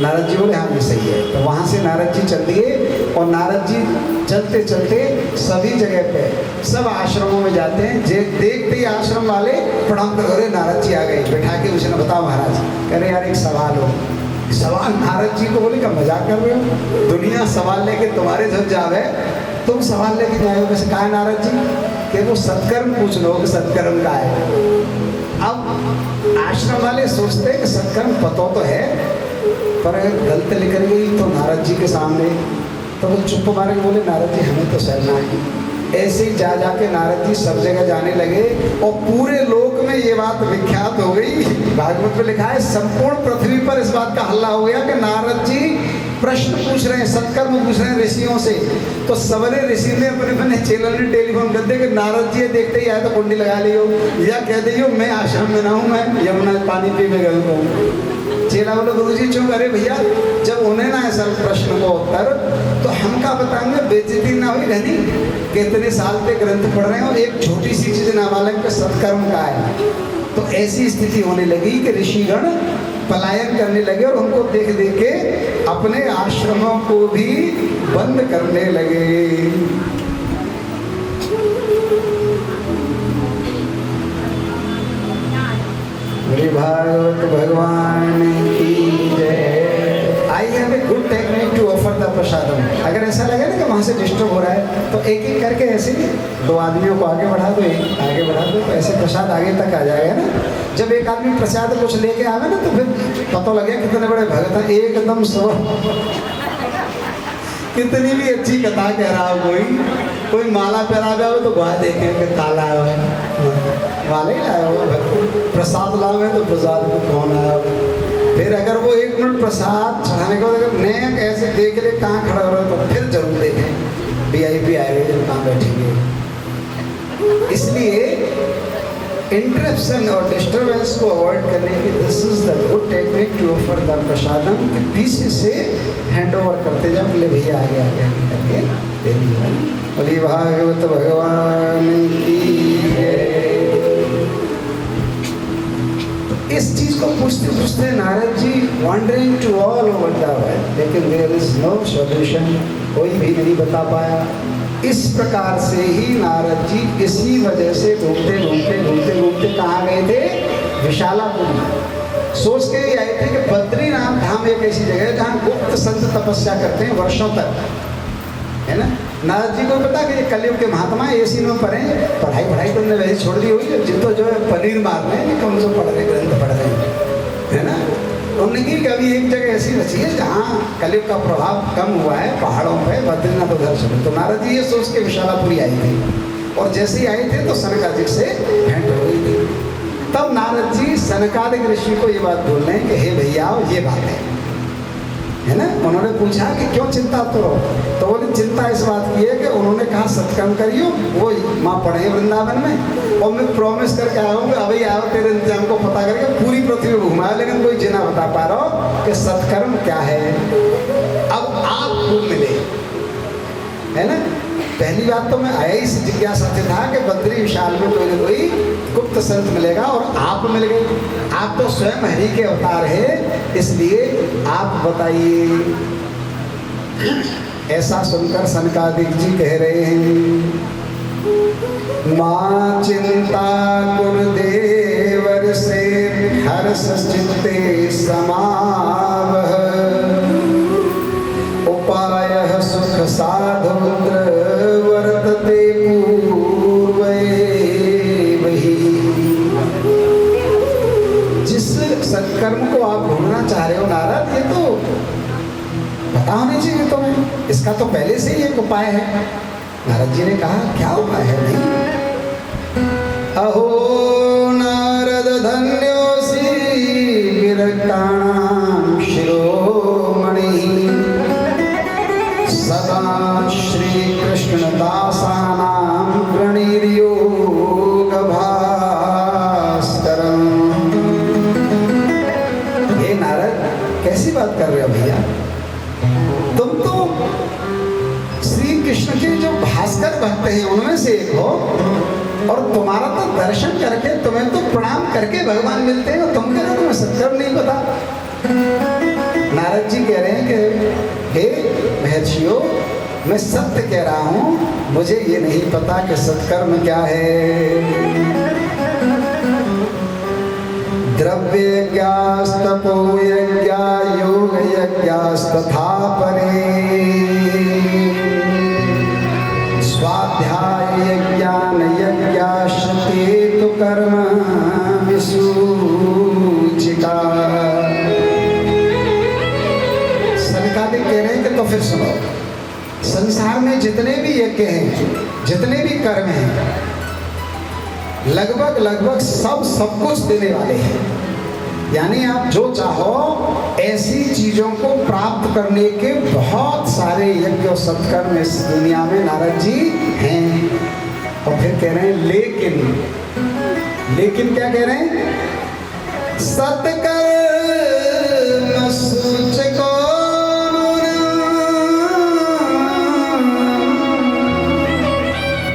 S3: नारद जी बोले हाँ ये सही है। तो वहाँ से नारद जी चल दिए, और नारद जी चलते चलते सभी जगह पे सब आश्रमों में जाते हैं। जे देखते ही आश्रम वाले प्रणाम कर, अरे नारद जी आ गए, बैठा के उसने बताओ महाराज, कह रहे यार एक सवाल हो। सवाल नारद जी को बोले क्या मजाक कर रहे हो? दुनिया सवाल लेके तुम्हारे घर जावे, तुम सवाल लेके जाए हो? कैसे? कहा नारद जी कि वो सत्कर्म पूछ लो कि सत्कर्म का है। अब आश्रम वाले सोचते कि सत्कर्म पतो तो है, पर अगर गलत निकल गई तो नारद जी के सामने, तो वो चुप मारे बोले नारद जी हमें तो सहना है। ऐसे ही जा जाके नारद जी सब जगह जाने लगे, और पूरे लोक में ये बात विख्यात हो गई। भागवत में लिखा है संपूर्ण पृथ्वी पर इस बात का हल्ला हो गया कि नारद जी प्रश्न पूछ रहे हैं, सत्कर्म पूछ रहे हैं ऋषियों से। तो सबने ऋषि ने अपने अपने चेलन ने टेलीफोन कर दिया कि नारद जी देखते ही आए तो कुंडी लगा लियो, या कह दियो मैं आश्रम में ना हूँ, मैं यमुना पानी पीने गया हूँ। चेला बोले गुरु जी चुप। अरे भैया जब उन्हें ना है सर प्रश्न को उत्तर, तो हम क्या बताएंगे? बेइज्जती ना हुई रहनी, कितने साल से ग्रंथ पढ़ रहे हैं और एक छोटी सी चीज ना मालूम कि सत्कर्म का है। तो ऐसी स्थिति होने लगी कि ऋषिगण पलायन करने लगे, और उनको देख देख के अपने आश्रमों को भी बंद करने लगे। भागवत भगवान की जय। I have a good technique to offer the prasadam. अगर ऐसा लगे ना कि वहाँ से डिस्टर्ब हो रहा है, तो एक एक करके ऐसे दो आदमियों को आगे बढ़ा दो, एक आगे बढ़ा दो, तो ऐसे प्रसाद आगे तक आ जाएगा ना। जब एक आदमी प्रसाद कुछ लेके आवे ना, तो फिर पता लगे कितने बड़े भगत हैं, एकदम कितनी भी अच्छी कथा कह रहा हो, कोई माला पहनावे हो तो वहाँ देखे कि काला है, माले ही लाया हुआ भक्त, प्रसाद लावे तो प्रसाद में कौन आया हो। फिर अगर वो एक मिनट प्रसाद चढ़ाने के बाद अगर नेक ऐसे देख ले कहाँ खड़ा हो रहा है, तो फिर जरूर देखें VIP आए हुए जब कहाँ बैठेंगे। इसलिए इंटरप्शन और डिस्टर्बेंस को अवॉइड करने की this is the good technique to offer the prasadam. पीछे से हैंड ओवर करते जाओ, बोले भैया आगे आगे आगे करके दे दिया। बोली भागवत भगवान की जय। इस चीज को पूछते पूछते Narad ji wondering to all over the world, लेकिन देयर इज नो सॉल्यूशन, कोई भी नहीं बता पाया। इस प्रकार से ही नारद जी इसी वजह से घूमते घूमते घूमते घूमते कहाँ गए थे? विशालापुरी। सोच के ही आए थे कि बद्रीनाथ धाम एक ऐसी जगह है जहाँ गुप्त संत तपस्या करते हैं वर्षों तक, है ना। नारद जी को पता कि ये कलयुग के महात्मा ऐसी में पढ़े, पढ़ाई तुमने वैसे छोड़ दी होगी, जिनको जो है पनीर मार रहे हैं, कौन से पढ़ रहे ग्रंथ पढ़ रहे हैं, है ना। उन्होंने की कभी एक जगह ऐसी बची है जहाँ कलयुग का प्रभाव कम हुआ है, पहाड़ों पे बद्रीनाथ उधर चले। तो नारद जी ये सोच के विशालापुरी आई थी और जैसे ही आए थे तो सनकादिक से भेंट हो गई थी। तब नारद जी सनकादिक ऋषि को ये बात बोल रहे हैं कि हे भैया ये बात है ना। उन्होंने पूछा कि क्यों चिंता करो, तो बोले चिंता इस बात की है कि उन्होंने कहा सत्कर्म करियो, वो माँ पढ़े वृंदावन में, और मैं प्रॉमिस करके आया हूँ कि अभी आओ तेरे इंतजाम को पता करके पूरी पृथ्वी घुमाया, लेकिन कोई जिना बता पा रहा हो कि सत्कर्म क्या है। अब आपको मिले, है ना। पहली बात तो मैं आया इस जिज्ञासा से था कि बद्री विशाल में कोई ना कोई गुप्त संत मिलेगा, और आप मिल गए। आप तो स्वयं हरि के अवतार है, इसलिए आप बताइए। ऐसा सुनकर सनकादिक जी कह रहे हैं, मां चिंता गुरुदेवर से हर्ष चित्ते समावह, उपायः सुख साधुत्र वर्तते पूर्वे वही। जिस सत्कर्म को आप ढूंढना चाह रहे हो नारद, ये तो पता होनी चाहिए तुम्हें, इसका तो पहले से ही एक उपाय है। नारद जी ने कहा क्या उपाय है भाई। अहो नारद धन्योसी गिरकाणां शिरोमणि, सदा श्री कृष्ण दासानां प्रणीर्योग भास्करम्। हे नारद कैसी बात कर रहे हो भैया, तुम तो श्री कृष्ण के जो भास्कर भक्त हैं उनमें से एक हो, और तुम्हारा तो दर्शन करके, तुम्हें तो प्रणाम करके भगवान मिलते हैं, और तुम कह रहे हो तुम्हें सत्कर्म नहीं पता। नारद जी कह रहे हैं कि हे महर्षियों, मैं सत्य कह रहा हूं, मुझे ये नहीं पता कि सत्कर्म क्या है। द्रव्य यज्ञास्तपो यज्ञा योग यज्ञास्तथा परे, स्वाध्याय यज्ञान यज्ञाश्ते तु कर्म विसूचिका। सनकादिक कह रहे हैं कि तो फिर सुनो, संसार में जितने भी यज्ञ हैं, जितने भी कर्म हैं, लगभग सब कुछ देने वाले हैं। यानी आप जो चाहो ऐसी चीजों को प्राप्त करने के बहुत सारे यज्ञ और सत्कर्म इस दुनिया में नारद जी हैं। और फिर कह रहे हैं लेकिन क्या कह रहे हैं, सत्कर्म सूचको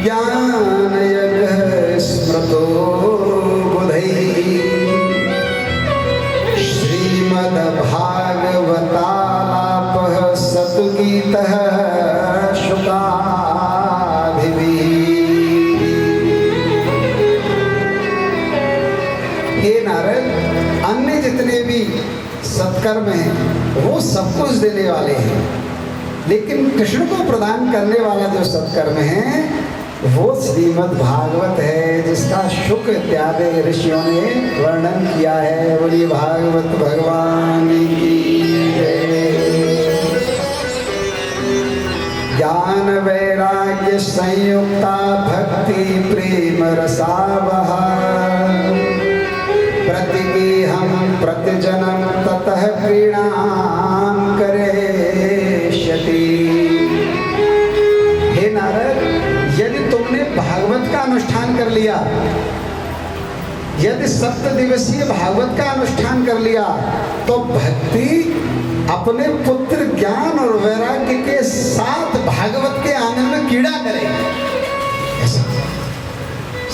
S3: ज्ञान यज्ञ स्मृतो बुधैः, श्रीमद् भागवतालापः सतुगीतः शुकाभिः। हे नारद, अन्य जितने भी सत्कर्म हैं वो सब कुछ देने वाले हैं, लेकिन कृष्ण को प्रदान करने वाला जो सत्कर्म है वो श्रीमद् भागवत है, जिसका शुक इत्यादि ऋषियों ने वर्णन किया है। बोलिए भागवत भगवान की जय। ज्ञान वैराग्य संयुक्ता भक्ति प्रेम रसावहा, प्रतिगेहं प्रतिजनम ततः प्रीणाम करेष्यति। हे नारद, यदि तुमने भागवत का अनुष्ठान कर लिया, यदि 7 दिवसीय भागवत का अनुष्ठान कर लिया, तो भक्ति अपने पुत्र ज्ञान और वैराग्य के साथ भागवत के आने में कीड़ा करेगी। ऐसा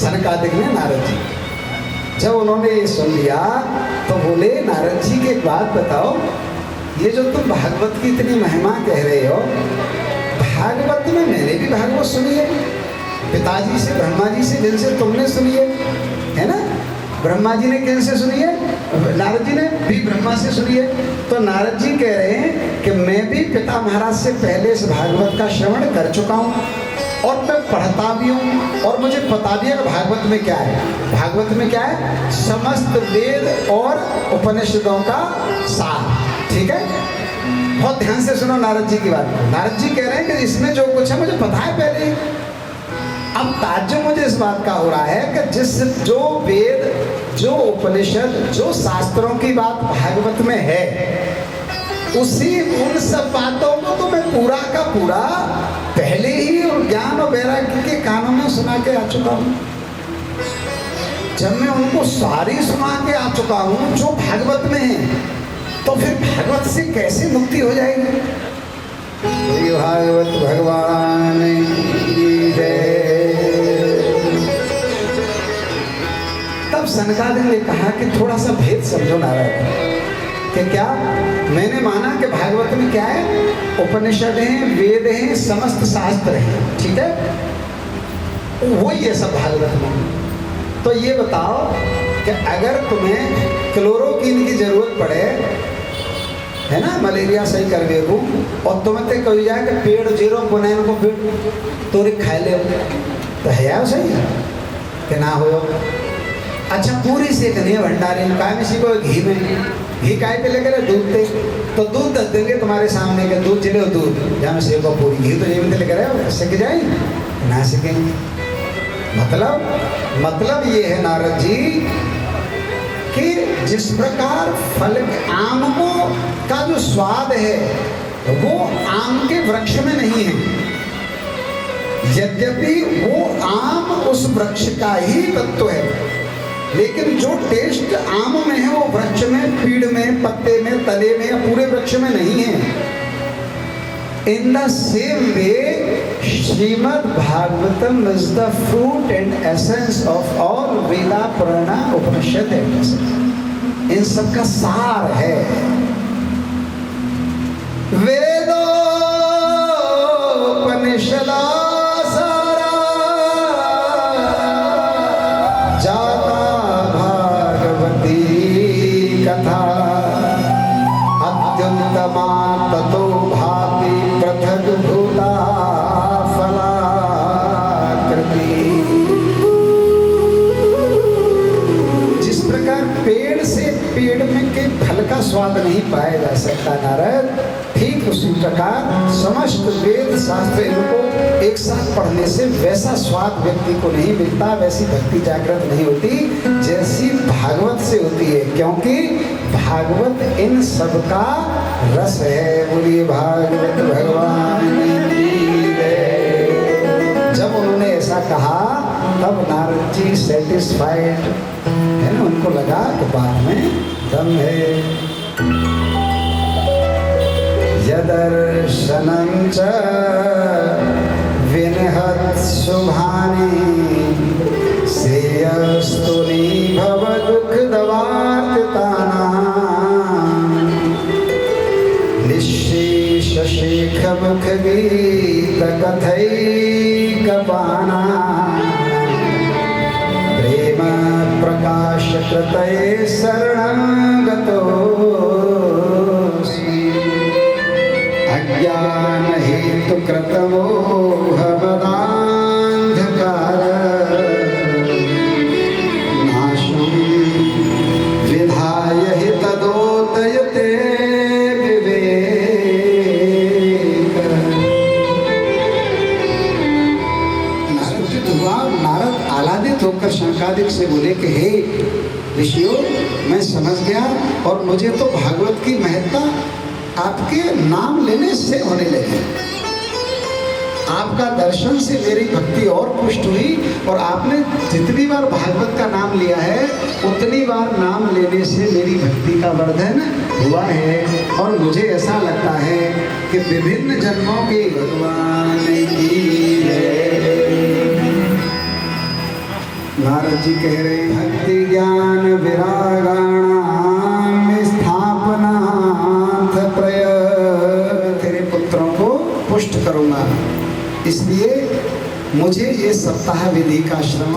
S3: सनकादिक ने नारद जी, जब उन्होंने ये सुन लिया तो बोले नारद जी की एक बात बताओ, ये जो तुम भागवत की इतनी महिमा कह रहे हो, भागवत में मैंने भी भागवत सुनी है, पिताजी से ब्रह्मा जी से, जिनसे तुमने सुनी है ना। ब्रह्मा जी ने किनसे सुनी है, नारद जी ने भी ब्रह्मा से सुनी है। तो नारद जी कह रहे हैं कि मैं भी पिता महाराज से पहले इस भागवत का श्रवण कर चुका हूँ, और मैं पढ़ता भी हूँ और मुझे पता भी है कि भागवत में क्या है। भागवत में क्या है? समस्त वेद और उपनिषदों का सार। ठीक है, बहुत ध्यान से सुनो नारद जी की बात। नारद जी कह रहे हैं कि इसमें जो कुछ है मुझे पता है पहले। अब ताज्जुब मुझे इस बात का हो रहा है कि जो वेद, जो उपनिषद, जो शास्त्रों की बात भागवत में है, उसी उन सब बातों को तो मैं पूरा का पूरा पहले ही और ज्ञान और वैराग्य के कानों में सुना के आ चुका हूँ। जब मैं उनको सारी सुना के आ चुका हूँ जो भागवत में है, तो फिर भागवत से कैसे मुक्ति हो जाएगी? भागवत भगवान की जय। तब सनकादिक ने कहा कि थोड़ा सा भेद समझो नारद, कि क्या मैंने माना कि भागवत में क्या है? उपनिषद हैं, वेद हैं, समस्त शास्त्र हैं, ठीक है, वही है सब भागवत में। तो ये बताओ कि अगर तुम्हें क्लोरोक्विन की जरूरत पड़े, है ना, मलेरिया सही कर देगू, और तुम्हें तो कही जाए कि पेड़ जीरो पुनैन को पेड़ तोरी खा ले, तो है सही है कि ना हो? अच्छा, पूरी से कहीं भंडारी में काय में सीखो घी में, घी काय के लेकर दूध दे, तो दूध दस देंगे तुम्हारे सामने के दूध चिले दूध, जहाँ में सीखो पूरी, घी तो ये लेकर सीख जाएंगे ना? सीखेंगे। मतलब ये है नारद जी कि जिस प्रकार फल आम का जो स्वाद है वो आम के वृक्ष में नहीं है, यद्यपि वो आम उस वृक्ष का ही तत्व है, लेकिन जो टेस्ट आम में है वो वृक्ष में, पीड़ में, पत्ते में, तले में या पूरे वृक्ष में नहीं है। In the same way, Srimad Bhagavatam is the fruit and essence of all Veda, Purana, Upanishad and इन सब का सार है। वेदो उपनिषदा सारा जाता भागवती कथा अत्युत्तमा ततो भाति पृथक भूता फलाकृति। जिस प्रकार पेड़ से पेड़ में के फल का स्वाद नहीं पाया जा सकता नारद, ठीक उसी प्रकार समस्त वेद शास्त्र इनको एक साथ पढ़ने से वैसा स्वाद व्यक्ति को नहीं मिलता, वैसी भक्ति जागृत नहीं होती जैसी भागवत से होती है, क्योंकि भागवत इन सब का रस है। बोलिए भागवत भगवान की जय। जब उन्होंने ऐसा कहा तब नारद जी सेटिस्फाइड, है ना, उनको लगा कि बात में दम है। यदर्शनं च विनहत शुभानि श्रेयस्तु भव दुख दवार्तितानां निःशेष शेख मुख गीत कथैकपाना प्रेम प्रकाश कृतये शरणं गतोऽस्मि अज्ञान हेतु कृतमोह मदान्धकार नाशं विधाय हि तदोदयते विवेक। नारद आह्लादित होकर शंकादिक से बोले कि हे ऋषियों, मैं समझ गया और मुझे तो भागवत की महत्ता आपके नाम लेने से होने लगी। आपका दर्शन से मेरी भक्ति और पुष्ट हुई, और आपने जितनी बार भागवत का नाम लिया है उतनी बार नाम लेने से मेरी भक्ति का वर्धन हुआ है। और मुझे ऐसा लगता है कि विभिन्न जन्मों के भगवान की जय। नारद जी कह रहे भक्ति ज्ञान विरागाणाम स्थापनाथ प्रय, तेरे पुत्रों को पुष्ट करूंगा, इसलिए मुझे ये सप्ताह विधि का श्रम